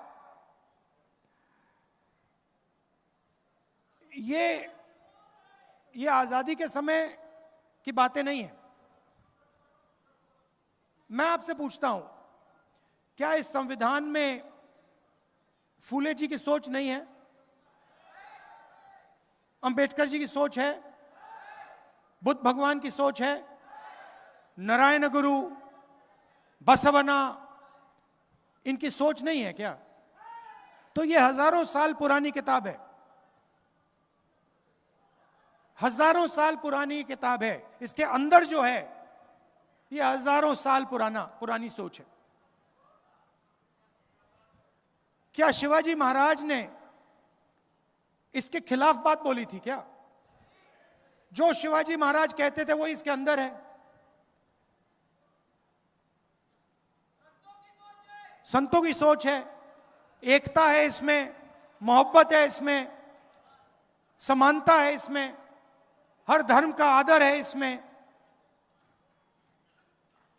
ये आजादी के समय की बातें नहीं है। मैं आपसे पूछता हूं, क्या इस संविधान में फूले जी की सोच नहीं है? अंबेडकर जी की सोच है? बुद्ध भगवान की सोच है? नारायण गुरु, बसवना, इनकी सोच नहीं है क्या? तो ये हजारों साल पुरानी किताब है, हजारों साल पुरानी किताब है। इसके अंदर जो है ये हजारों साल पुरानी सोच है। क्या शिवाजी महाराज ने इसके खिलाफ बात बोली थी क्या? जो शिवाजी महाराज कहते थे वो इसके अंदर है। संतों की सोच है, एकता है इसमें, मोहब्बत है इसमें, समानता है इसमें, हर धर्म का आदर है इसमें।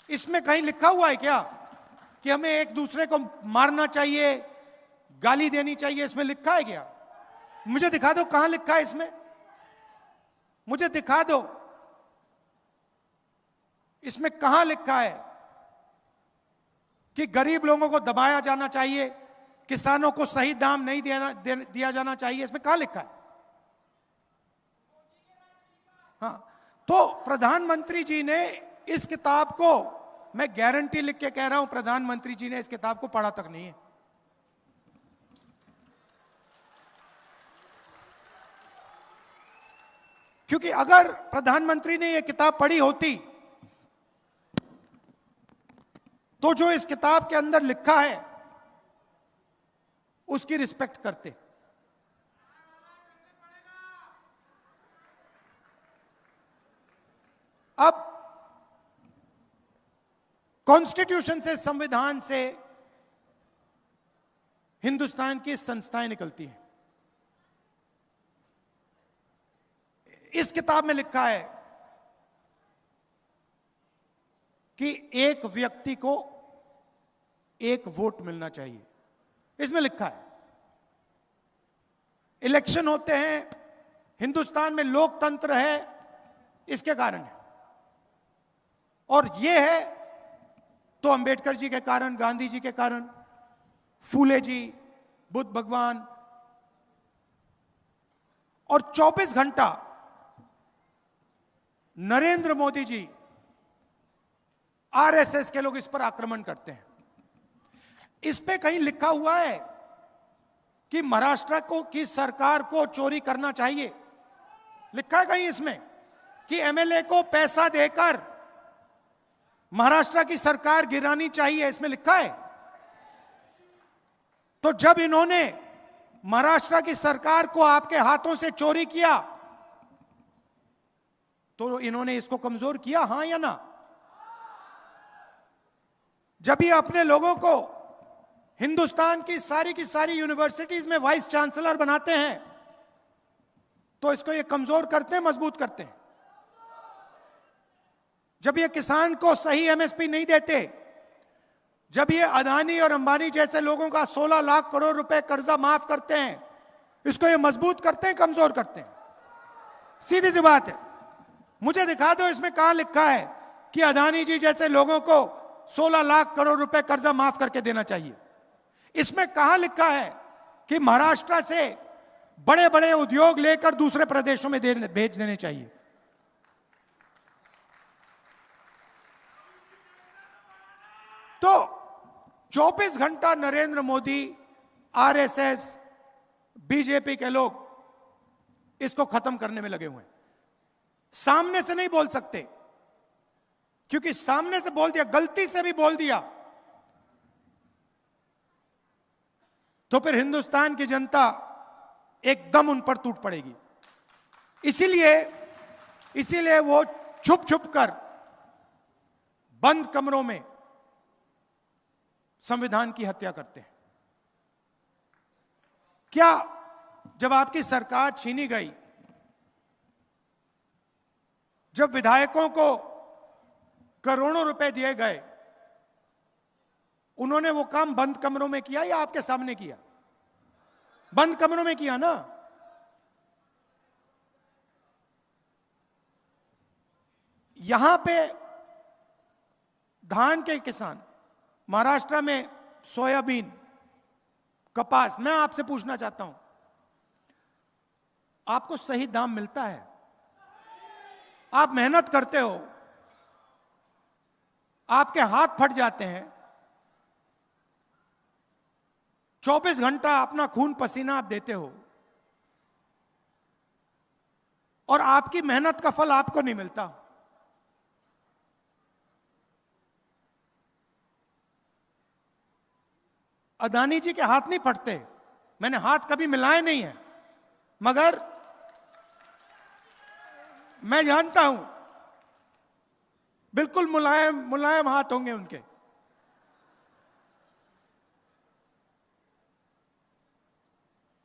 इसमें कहीं लिखा हुआ है क्या कि हमें एक दूसरे को मारना चाहिए, गाली देनी चाहिए? इसमें लिखा है क्या? मुझे दिखा दो कहां लिखा है इसमें, मुझे दिखा दो इसमें कहां लिखा है कि गरीब लोगों को दबाया जाना चाहिए, किसानों को सही दाम नहीं दिया जाना चाहिए? इसमें कहां लिखा है? हाँ, तो प्रधानमंत्री जी ने इस किताब को, मैं गारंटी लिख के कह रहा हूं, प्रधानमंत्री जी ने इस किताब को पढ़ा तक नहीं है। क्योंकि अगर प्रधानमंत्री ने यह किताब पढ़ी होती तो जो इस किताब के अंदर लिखा है उसकी रिस्पेक्ट करते। अब कॉन्स्टिट्यूशन से, संविधान से हिंदुस्तान की संस्थाएं निकलती हैं। इस किताब में लिखा है कि एक व्यक्ति को एक वोट मिलना चाहिए, इसमें लिखा है। इलेक्शन होते हैं, हिंदुस्तान में लोकतंत्र है, इसके कारण है। और यह है तो अंबेडकर जी के कारण, गांधी जी के कारण, फूले जी, बुद्ध भगवान। और 24 घंटा नरेंद्र मोदी जी, आरएसएस के लोग इस पर आक्रमण करते हैं। इस पे कहीं लिखा हुआ है कि महाराष्ट्र की सरकार को चोरी करना चाहिए? लिखा है कहीं इसमें कि एमएलए को पैसा देकर महाराष्ट्र की सरकार गिरानी चाहिए? इसमें लिखा है? तो जब इन्होंने महाराष्ट्र की सरकार को आपके हाथों से चोरी किया तो इन्होंने इसको कमजोर किया, हां या ना? जब ये अपने लोगों को हिंदुस्तान की सारी यूनिवर्सिटीज में वाइस चांसलर बनाते हैं तो इसको ये कमजोर करते हैं, मजबूत करते हैं? जब ये किसान को सही एमएसपी नहीं देते, जब ये अदानी और अंबानी जैसे लोगों का 16 लाख करोड़ रुपए कर्जा माफ करते हैं, इसको ये मजबूत करते हैं, कमजोर करते हैं? सीधी सी बात है। मुझे दिखा दो इसमें कहां लिखा है कि अदानी जी जैसे लोगों को 16 लाख करोड़ रुपए कर्जा माफ करके देना चाहिए? इसमें कहां लिखा है कि महाराष्ट्र से बड़े बड़े उद्योग लेकर दूसरे प्रदेशों में भेज देने चाहिए? तो 24 घंटा नरेंद्र मोदी, आरएसएस, बीजेपी के लोग इसको खत्म करने में लगे हुए हैं। सामने से नहीं बोल सकते, क्योंकि सामने से बोल दिया, गलती से भी बोल दिया तो फिर हिंदुस्तान की जनता एकदम उन पर टूट पड़ेगी। इसीलिए वो छुप छुप कर बंद कमरों में संविधान की हत्या करते हैं। क्या जब आपकी सरकार छीनी गई, जब विधायकों को करोड़ों रुपए दिए गए, उन्होंने वो काम बंद कमरों में किया या आपके सामने किया? बंद कमरों में किया ना। यहां पे धान के किसान, महाराष्ट्र में सोयाबीन, कपास, मैं आपसे पूछना चाहता हूं, आपको सही दाम मिलता है? आप मेहनत करते हो, आपके हाथ फट जाते हैं, 24 घंटा अपना खून पसीना आप देते हो, और आपकी मेहनत का फल आपको नहीं मिलता। अदानी जी के हाथ नहीं फटते, मैंने हाथ कभी मिलाए नहीं है, मगर मैं जानता हूं बिल्कुल मुलायम मुलायम हाथ होंगे उनके।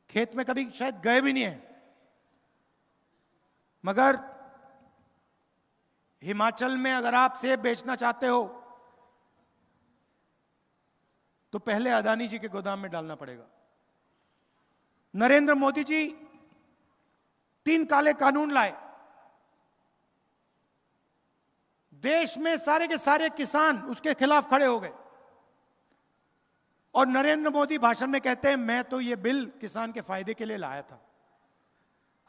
खेत में कभी शायद गए भी नहीं है, मगर हिमाचल में अगर आप सेब बेचना चाहते हो तो पहले अदानी जी के गोदाम में डालना पड़ेगा। नरेंद्र मोदी जी 3 काले कानून लाए, देश में सारे के सारे किसान उसके खिलाफ खड़े हो गए, और नरेंद्र मोदी भाषण में कहते हैं मैं तो ये बिल किसान के फायदे के लिए लाया था।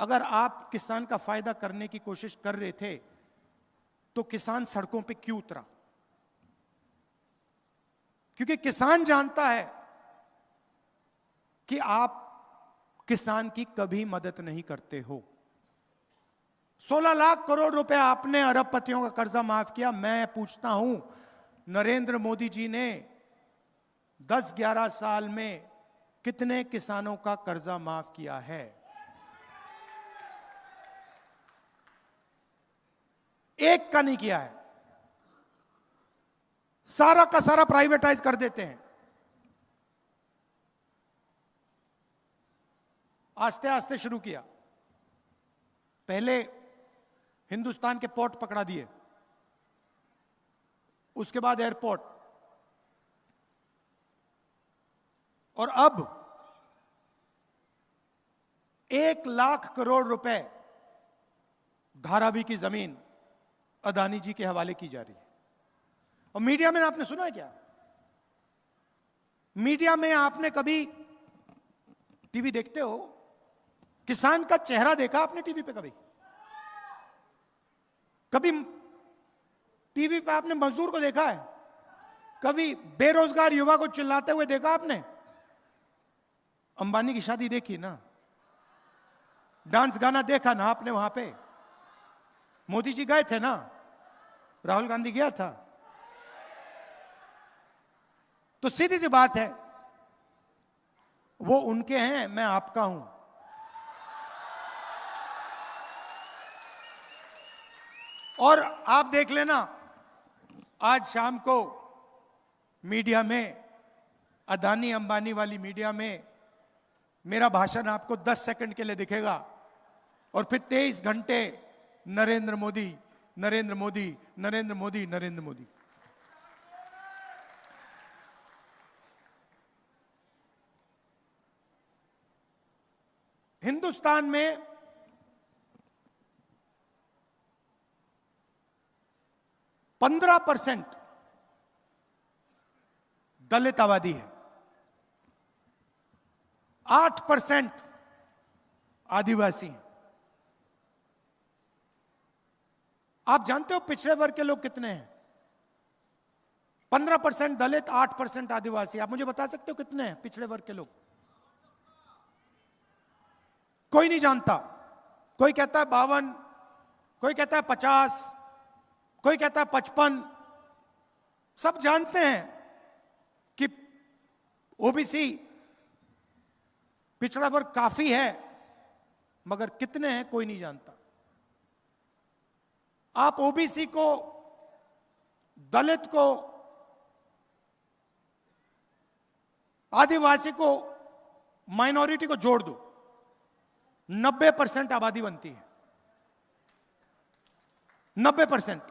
अगर आप किसान का फायदा करने की कोशिश कर रहे थे तो किसान सड़कों पे क्यों उतरा? क्योंकि किसान जानता है कि आप किसान की कभी मदद नहीं करते हो। 16 लाख करोड़ रुपए आपने अरबपतियों का कर्जा माफ किया। मैं पूछता हूं, नरेंद्र मोदी जी ने 10-11 साल में कितने किसानों का कर्जा माफ किया है? एक का नहीं किया है। सारा का सारा प्राइवेटाइज कर देते हैं। आस्ते आस्ते शुरू किया, पहले हिंदुस्तान के पोर्ट पकड़ा दिए, उसके बाद एयरपोर्ट, और अब 1 लाख करोड़ रुपए धारावी की जमीन अदानी जी के हवाले की जा रही है। और मीडिया में आपने सुना है क्या? मीडिया में आपने कभी, टीवी देखते हो, किसान का चेहरा देखा आपने टीवी पे? कभी टीवी पे आपने मजदूर को देखा है? कभी बेरोजगार युवा को चिल्लाते हुए देखा आपने? अंबानी की शादी देखी ना, डांस गाना देखा ना आपने वहां पे? मोदी जी गए थे ना, राहुल गांधी गया था। तो सीधी सी बात है, वो उनके हैं, मैं आपका हूं। और आप देख लेना, आज शाम को मीडिया में, अदानी अंबानी वाली मीडिया में, मेरा भाषण आपको 10 सेकंड के लिए दिखेगा, और फिर 23 घंटे नरेंद्र मोदी, नरेंद्र मोदी, नरेंद्र मोदी, नरेंद्र मोदी। हिंदुस्तान में %15 दलित आबादी है, 8% आदिवासी हैं। आप जानते हो पिछड़े वर्ग के लोग कितने हैं? 15% दलित, 8% आदिवासी। आप मुझे बता सकते हो कितने हैं पिछड़े वर्ग के लोग? कोई नहीं जानता। कोई कहता है 52, कोई कहता है 50, कोई कहता है 55। सब जानते हैं कि ओबीसी पिछड़ा वर्ग काफी है, मगर कितने हैं कोई नहीं जानता। आप ओबीसी को, दलित को, आदिवासी को, माइनॉरिटी को जोड़ दो, 90% आबादी बनती है। 90%।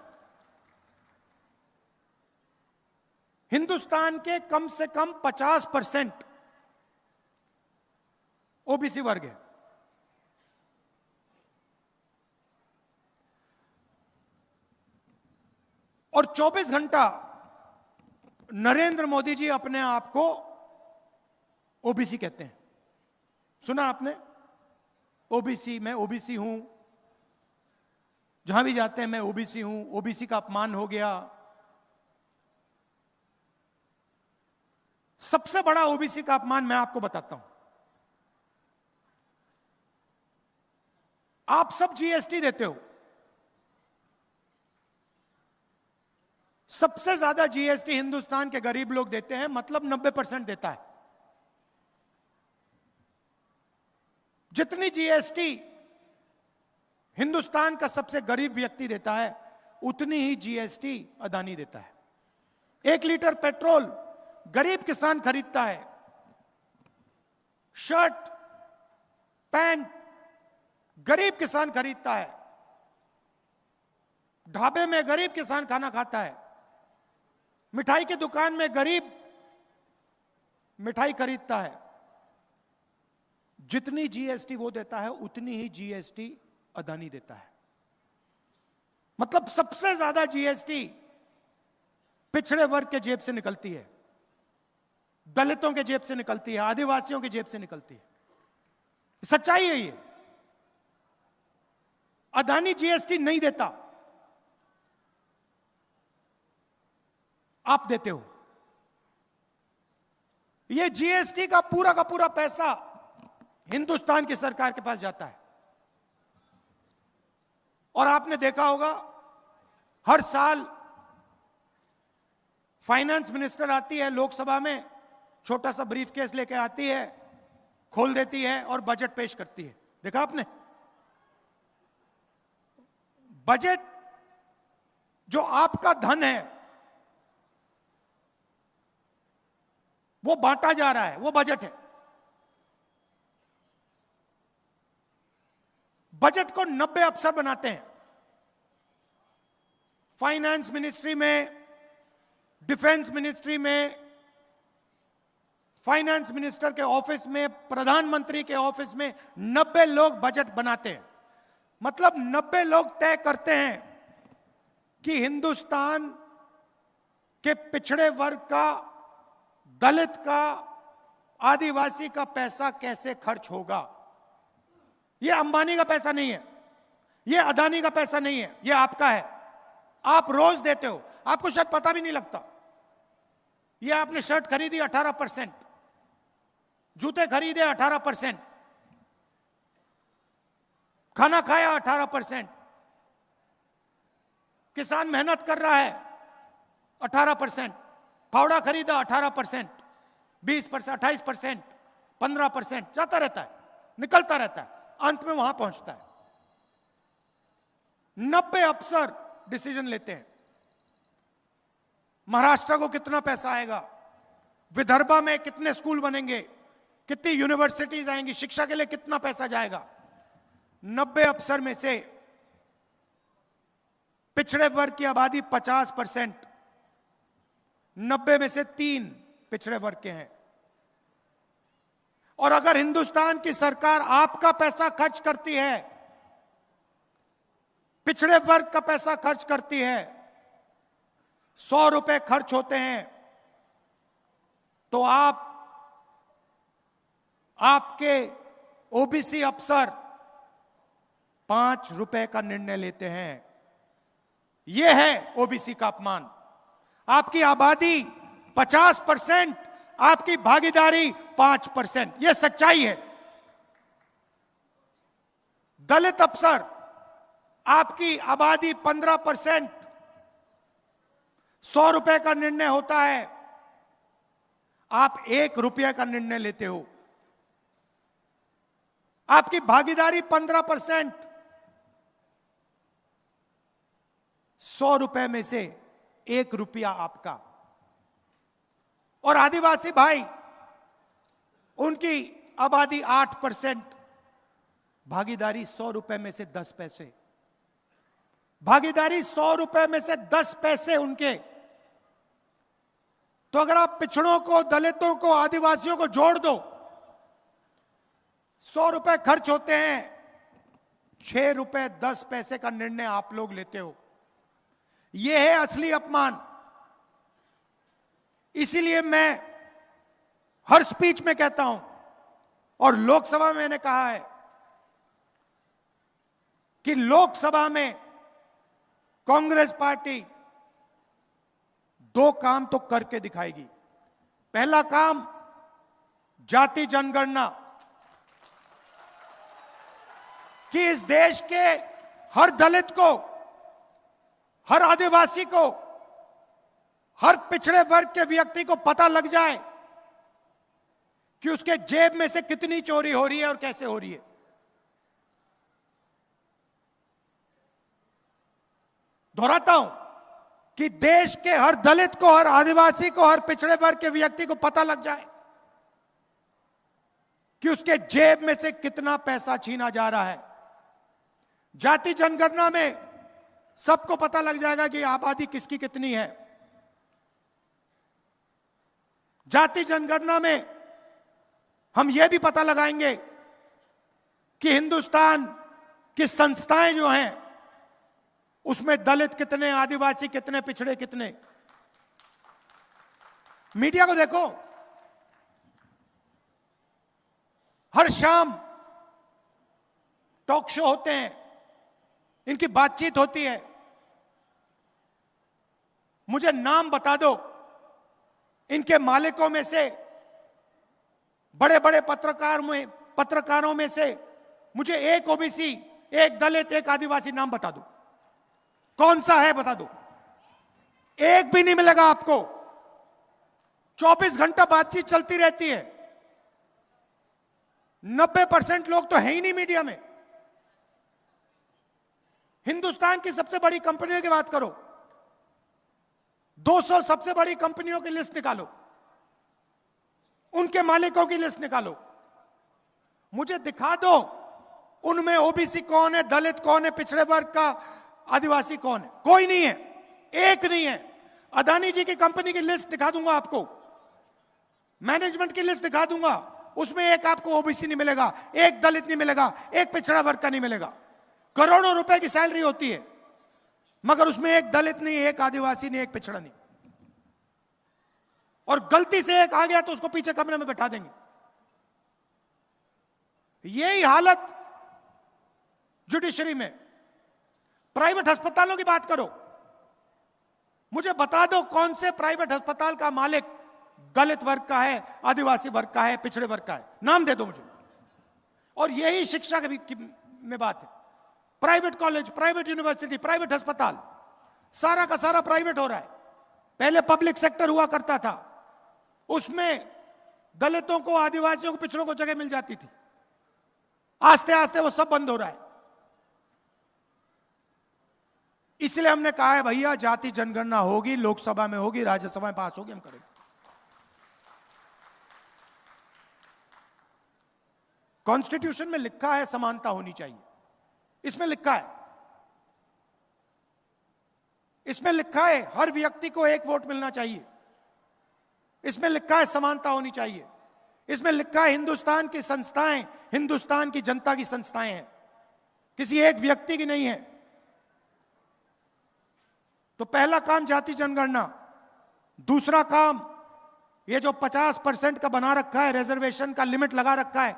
हिंदुस्तान के कम से कम 50% ओबीसी वर्ग है। और 24 घंटा नरेंद्र मोदी जी अपने आप को ओबीसी कहते हैं, सुना आपने? ओबीसी, मैं ओबीसी हूं, जहां भी जाते हैं मैं ओबीसी हूं, ओबीसी का अपमान हो गया। सबसे बड़ा ओबीसी का अपमान मैं आपको बताता हूं। आप सब जीएसटी देते हो, सबसे ज्यादा जीएसटी हिंदुस्तान के गरीब लोग देते हैं, मतलब 90% देता है। जितनी जीएसटी हिंदुस्तान का सबसे गरीब व्यक्ति देता है, उतनी ही जीएसटी अदानी देता है। 1 लीटर पेट्रोल गरीब किसान खरीदता है, शर्ट पैंट गरीब किसान खरीदता है, ढाबे में गरीब किसान खाना खाता है, मिठाई की दुकान में गरीब मिठाई खरीदता है। जितनी जीएसटी वो देता है, उतनी ही जीएसटी अदानी देता है। मतलब सबसे ज्यादा जीएसटी पिछड़े वर्ग के जेब से निकलती है, दलितों के जेब से निकलती है, आदिवासियों के जेब से निकलती है। सच्चाई है ये। अदानी जीएसटी नहीं देता, आप देते हो। ये जीएसटी का पूरा पैसा हिंदुस्तान की सरकार के पास जाता है। और आपने देखा होगा, हर साल फाइनेंस मिनिस्टर आती है लोकसभा में, छोटा सा ब्रीफ केस लेके आती है, खोल देती है और बजट पेश करती है। देखा आपने? बजट जो आपका धन है वो बांटा जा रहा है, वो बजट है। बजट को 90 अफसर बनाते हैं। फाइनेंस मिनिस्ट्री में, डिफेंस मिनिस्ट्री में, फाइनेंस मिनिस्टर के ऑफिस में, प्रधानमंत्री के ऑफिस में 90 लोग बजट बनाते हैं। मतलब 90 लोग तय करते हैं कि हिंदुस्तान के पिछड़े वर्ग का, दलित का, आदिवासी का पैसा कैसे खर्च होगा। यह अंबानी का पैसा नहीं है, यह अदानी का पैसा नहीं है, यह आपका है। आप रोज देते हो, आपको शायद पता भी नहीं लगता। यह आपने शर्ट खरीदी 18%, जूते खरीदे 18%, खाना खाया 18%, किसान मेहनत कर रहा है 18%, फावड़ा खरीदा 18%, 20%, 28%, 15%, जाता रहता है, निकलता रहता है, अंत में वहां पहुंचता है। 90 अफसर डिसीजन लेते हैं। महाराष्ट्र को कितना पैसा आएगा, विदर्भा में कितने स्कूल बनेंगे, कितनी यूनिवर्सिटीज आएंगी, शिक्षा के लिए कितना पैसा जाएगा। 90 अफसर में से पिछड़े वर्ग की आबादी 50%, 90 में से 3 पिछड़े वर्ग के हैं। और अगर हिंदुस्तान की सरकार आपका पैसा खर्च करती है, पिछड़े वर्ग का पैसा खर्च करती है, 100 रुपए खर्च होते हैं, तो आपके ओबीसी अफसर 5 रुपए का निर्णय लेते हैं। यह है ओबीसी का अपमान। आपकी आबादी 50%, आपकी भागीदारी 5%। यह सच्चाई है। दलित अफसर, आपकी आबादी 15%, 100 रुपए का निर्णय होता है, आप 1 रुपये का निर्णय लेते हो। आपकी भागीदारी 15%, 100 रुपए में से 1 रुपया आपका। और आदिवासी भाई, उनकी आबादी 8%, भागीदारी 100 रुपए में से 10 पैसे। भागीदारी 100 रुपए में से 10 पैसे उनके। तो अगर आप पिछड़ों को, दलितों को, आदिवासियों को जोड़ दो, 100 रुपए खर्च होते हैं, 6 रुपए 10 पैसे का निर्णय आप लोग लेते हो। यह है असली अपमान। इसीलिए मैं हर स्पीच में कहता हूं और लोकसभा में मैंने कहा है कि लोकसभा में कांग्रेस पार्टी दो काम तो करके दिखाएगी। पहला काम, जाति जनगणना, कि इस देश के हर दलित को, हर आदिवासी को, हर पिछड़े वर्ग के व्यक्ति को पता लग जाए कि उसके जेब में से कितनी चोरी हो रही है और कैसे हो रही है। दोहराता हूं कि देश के हर दलित को, हर आदिवासी को, हर पिछड़े वर्ग के व्यक्ति को पता लग जाए कि उसके जेब में से कितना पैसा छीना जा रहा है। जाति जनगणना में सबको पता लग जाएगा कि आबादी किसकी कितनी है। जाति जनगणना में हम यह भी पता लगाएंगे कि हिंदुस्तान की संस्थाएं जो हैं उसमें दलित कितने, आदिवासी कितने, पिछड़े कितने। मीडिया को देखो, हर शाम टॉक शो होते हैं, इनकी बातचीत होती है। मुझे नाम बता दो इनके मालिकों में से, बड़े बड़े पत्रकारों में से मुझे एक ओबीसी, एक दलित, एक आदिवासी नाम बता दो। कौन सा है बता दो। एक भी नहीं मिलेगा आपको। 24 घंटा बातचीत चलती रहती है। 90% लोग तो है ही नहीं मीडिया में। हिंदुस्तान की सबसे बड़ी कंपनियों की बात करो, 200 सबसे बड़ी कंपनियों की लिस्ट निकालो, उनके मालिकों की लिस्ट निकालो, मुझे दिखा दो उनमें ओबीसी कौन है, दलित कौन है, पिछड़े वर्ग का आदिवासी कौन है। कोई नहीं है, एक नहीं है। अदानी जी की कंपनी की लिस्ट दिखा दूंगा आपको, मैनेजमेंट की लिस्ट दिखा दूंगा, उसमें एक आपको ओबीसी नहीं मिलेगा, एक दलित नहीं मिलेगा, एक पिछड़ा वर्ग का नहीं मिलेगा। करोड़ों रुपए की सैलरी होती है, मगर उसमें एक दलित नहीं, एक आदिवासी नहीं, एक पिछड़ा नहीं। और गलती से एक आ गया तो उसको पीछे कमरे में बैठा देंगे। यही हालत जुडिशरी में। प्राइवेट अस्पतालों की बात करो, मुझे बता दो कौन से प्राइवेट अस्पताल का मालिक दलित वर्ग का है, आदिवासी वर्ग का है, पिछड़े वर्ग का है। नाम दे दो मुझे। और यही शिक्षा में बात है। Private college, private university, private अस्पताल, सारा का सारा प्राइवेट हो रहा है। पहले पब्लिक सेक्टर हुआ करता था, उसमें दलितों को, आदिवासियों को, पिछड़ों को जगह मिल जाती थी। आस्ते आस्ते वो सब बंद हो रहा है। इसलिए हमने कहा है भैया जाति जनगणना होगी, लोकसभा में होगी, राज्यसभा में पास होगी, हम करेंगे। कॉन्स्टिट्यूशन में लिखा है समानता होनी चाहिए, इसमें लिखा है, इसमें लिखा है हर व्यक्ति को एक वोट मिलना चाहिए, इसमें लिखा है समानता होनी चाहिए, इसमें लिखा है हिंदुस्तान की संस्थाएं हिंदुस्तान की जनता की संस्थाएं हैं, किसी एक व्यक्ति की नहीं है। तो पहला काम जाति जनगणना। दूसरा काम, ये जो 50% का बना रखा है, रिजर्वेशन का लिमिट लगा रखा है,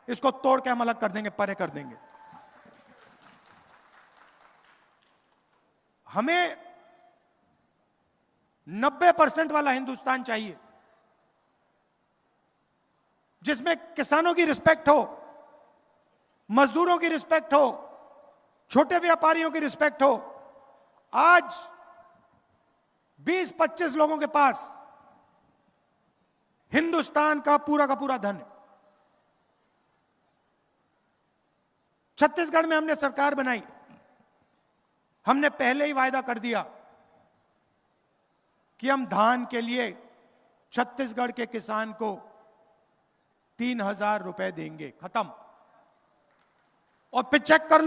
इसको तोड़ के हम अलग कर देंगे, परे कर देंगे। हमें 90% वाला हिंदुस्तान चाहिए, जिसमें किसानों की रिस्पेक्ट हो, मजदूरों की रिस्पेक्ट हो, छोटे व्यापारियों की रिस्पेक्ट हो। आज 20-25 लोगों के पास हिंदुस्तान का पूरा धन है। छत्तीसगढ़ में हमने सरकार बनाई, हमने पहले ही वायदा कर दिया कि हम धान के लिए छत्तीसगढ़ के किसान को 3,000 रुपए देंगे, खत्म। और फिर चेक कर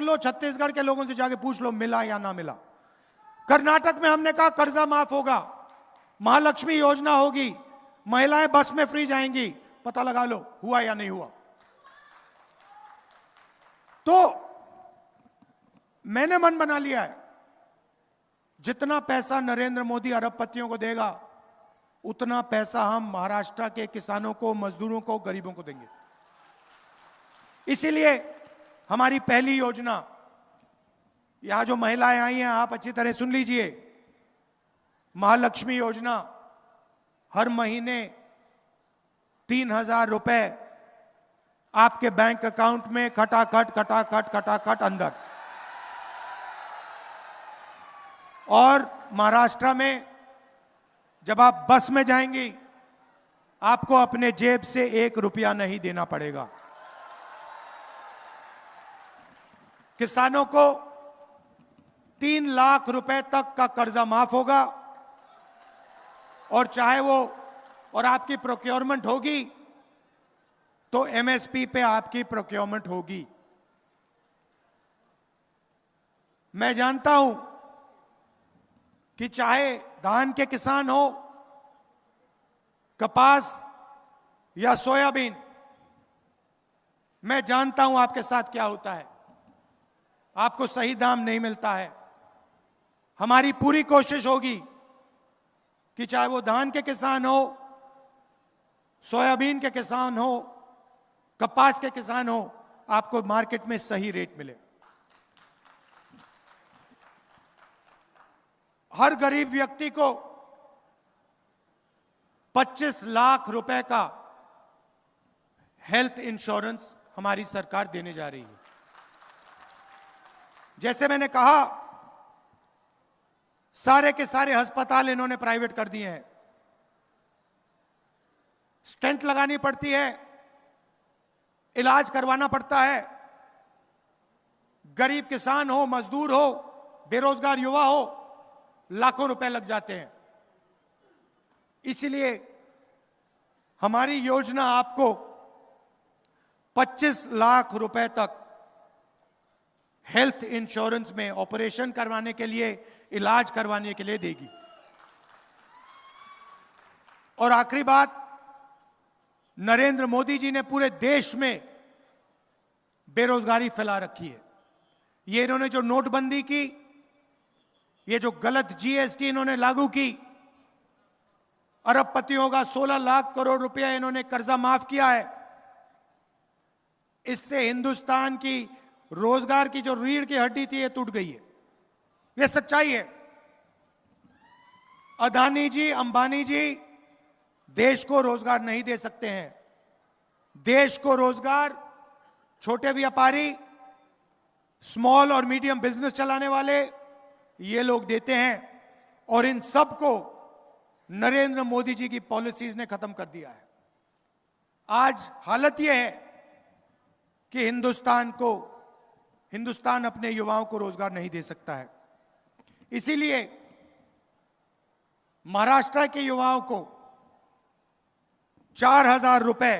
लो छत्तीसगढ़ के लोगों से जाके पूछ लो मिला या ना मिला। कर्नाटक में हमने कहा कर्जा माफ होगा, महालक्ष्मी योजना होगी, महिलाएं बस में फ्री जाएंगी, पता लगा लो हुआ या नहीं हुआ। तो मैंने मन बना लिया है, जितना पैसा नरेंद्र मोदी अरबपतियों को देगा, उतना पैसा हम महाराष्ट्र के किसानों को, मजदूरों को, गरीबों को देंगे। इसीलिए हमारी पहली योजना, यहां जो महिलाएं आई हैं आप अच्छी तरह सुन लीजिए, महालक्ष्मी योजना, हर महीने 3,000 रुपए आपके बैंक अकाउंट में खटाखट खटाखट खटाखट अंदर। और महाराष्ट्र में जब आप बस में जाएंगी, आपको अपने जेब से 1 रुपया नहीं देना पड़ेगा। किसानों को 3 लाख रुपए तक का कर्जा माफ होगा, और चाहे वो और आपकी प्रोक्योरमेंट होगी तो एमएसपी पे आपकी प्रोक्योरमेंट होगी। मैं जानता हूं कि चाहे धान के किसान हो, कपास या सोयाबीन, मैं जानता हूं आपके साथ क्या होता है, आपको सही दाम नहीं मिलता है। हमारी पूरी कोशिश होगी कि चाहे वो धान के किसान हो, सोयाबीन के किसान हो, कपास के किसान हो, आपको मार्केट में सही रेट मिले। हर गरीब व्यक्ति को 25 लाख रुपए का हेल्थ इंश्योरेंस हमारी सरकार देने जा रही है। जैसे मैंने कहा, सारे के सारे अस्पताल इन्होंने प्राइवेट कर दिए हैं। स्टेंट लगानी पड़ती है, इलाज करवाना पड़ता है। गरीब किसान हो, मजदूर हो, बेरोजगार युवा हो, लाखों रुपए लग जाते हैं। इसलिए हमारी योजना आपको 25 लाख रुपए तक हेल्थ इंश्योरेंस में ऑपरेशन करवाने के लिए, इलाज करवाने के लिए देगी। और आखिरी बात, नरेंद्र मोदी जी ने पूरे देश में बेरोजगारी फैला रखी है। ये इन्होंने जो नोटबंदी की, ये जो गलत जीएसटी इन्होंने लागू की, अरबपतियों का 16 लाख करोड़ रुपया इन्होंने कर्जा माफ किया है। इससे हिंदुस्तान की रोजगार की जो रीढ़ की हड्डी थी, ये टूट गई है। ये सच्चाई है। अदानी जी, अंबानी जी देश को रोजगार नहीं दे सकते हैं। देश को रोजगार छोटे व्यापारी, स्मॉल और मीडियम बिजनेस चलाने वाले, ये लोग देते हैं। और इन सब को नरेंद्र मोदी जी की पॉलिसीज ने खत्म कर दिया है। आज हालत यह है कि हिंदुस्तान अपने युवाओं को रोजगार नहीं दे सकता है। इसीलिए महाराष्ट्र के युवाओं को 4,000 रुपए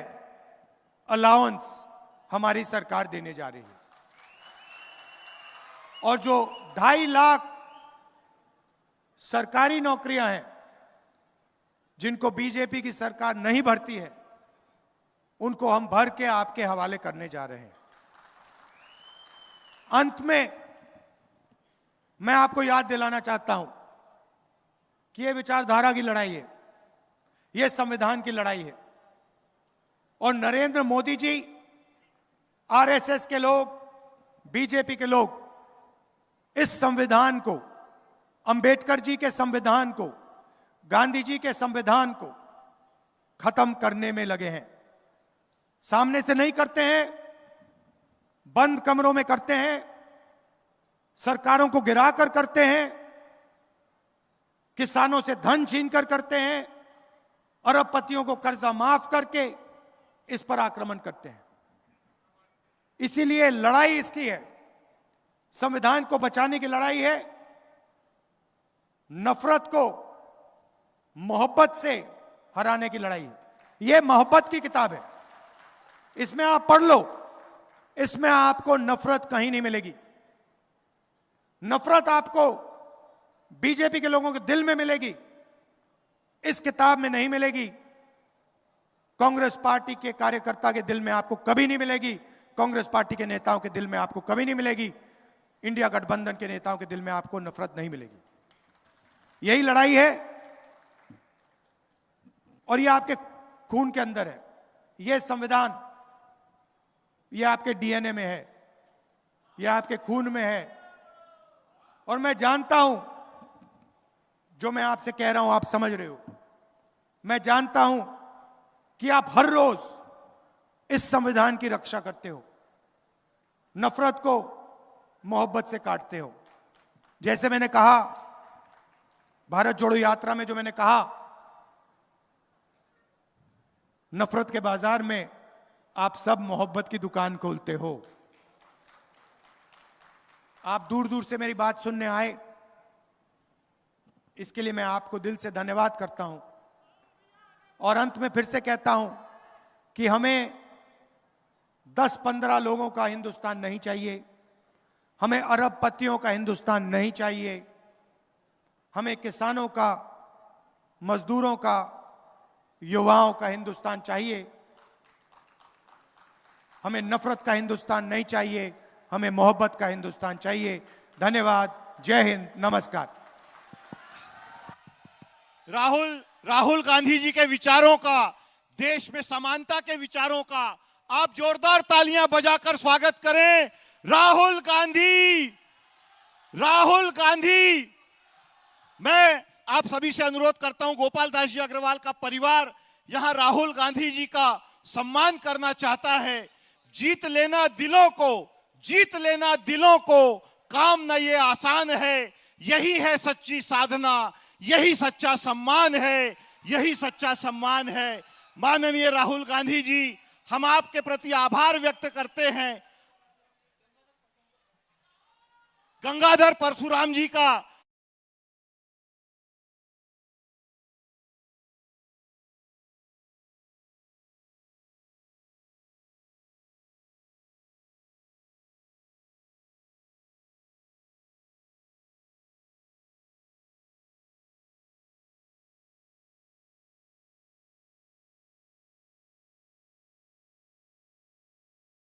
अलाउंस हमारी सरकार देने जा रही है। और जो 2.5 लाख सरकारी नौकरियां हैं, जिनको बीजेपी की सरकार नहीं भरती है, उनको हम भर के आपके हवाले करने जा रहे हैं। अंत में मैं आपको याद दिलाना चाहता हूं कि यह विचारधारा की लड़ाई है, यह संविधान की लड़ाई है। और नरेंद्र मोदी जी, आरएसएस के लोग, बीजेपी के लोग इस संविधान को, अंबेडकर जी के संविधान को, गांधी जी के संविधान को खत्म करने में लगे हैं। सामने से नहीं करते हैं, बंद कमरों में करते हैं, सरकारों को गिराकर करते हैं, किसानों से धन छीनकर करते हैं, अरबपतियों को कर्जा माफ करके इस पर आक्रमण करते हैं। इसीलिए लड़ाई इसकी है, संविधान को बचाने की लड़ाई है। नफरत को मोहब्बत से हराने की लड़ाई है। यह मोहब्बत की किताब है, इसमें आप पढ़ लो, इसमें आपको नफरत कहीं नहीं मिलेगी। नफरत आपको बीजेपी के लोगों के दिल में मिलेगी, इस किताब में नहीं मिलेगी। कांग्रेस पार्टी के कार्यकर्ता के दिल में आपको कभी नहीं मिलेगी, कांग्रेस पार्टी के नेताओं के दिल में आपको कभी नहीं मिलेगी, इंडिया गठबंधन के नेताओं के दिल में आपको नफरत नहीं मिलेगी। यही लड़ाई है और ये आपके खून के अंदर है। ये संविधान, ये आपके डीएनए में है, ये आपके खून में है। और मैं जानता हूं, जो मैं आपसे कह रहा हूं आप समझ रहे हो। मैं जानता हूं कि आप हर रोज इस संविधान की रक्षा करते हो, नफरत को मोहब्बत से काटते हो। जैसे मैंने कहा भारत जोड़ो यात्रा में, जो मैंने कहा, नफरत के बाजार में आप सब मोहब्बत की दुकान खोलते हो। आप दूर दूर से मेरी बात सुनने आए, इसके लिए मैं आपको दिल से धन्यवाद करता हूं। और अंत में फिर से कहता हूं कि हमें 10-15 लोगों का हिंदुस्तान नहीं चाहिए, हमें अरबपतियों का हिंदुस्तान नहीं चाहिए, हमें किसानों का, मजदूरों का, युवाओं का हिंदुस्तान चाहिए। हमें नफरत का हिंदुस्तान नहीं चाहिए, हमें मोहब्बत का हिंदुस्तान चाहिए। धन्यवाद। जय हिंद। नमस्कार। राहुल गांधी जी के विचारों का, देश में समानता के विचारों का आप जोरदार तालियां बजाकर स्वागत करें। राहुल गांधी। मैं आप सभी से अनुरोध करता हूं, गोपाल दास जी अग्रवाल का परिवार यहां राहुल गांधी जी का सम्मान करना चाहता है। जीत लेना दिलों को काम न ये आसान है। यही है सच्ची साधना, यही सच्चा सम्मान है। माननीय राहुल गांधी जी, हम आपके प्रति आभार व्यक्त करते हैं। गंगाधर परशुराम जी का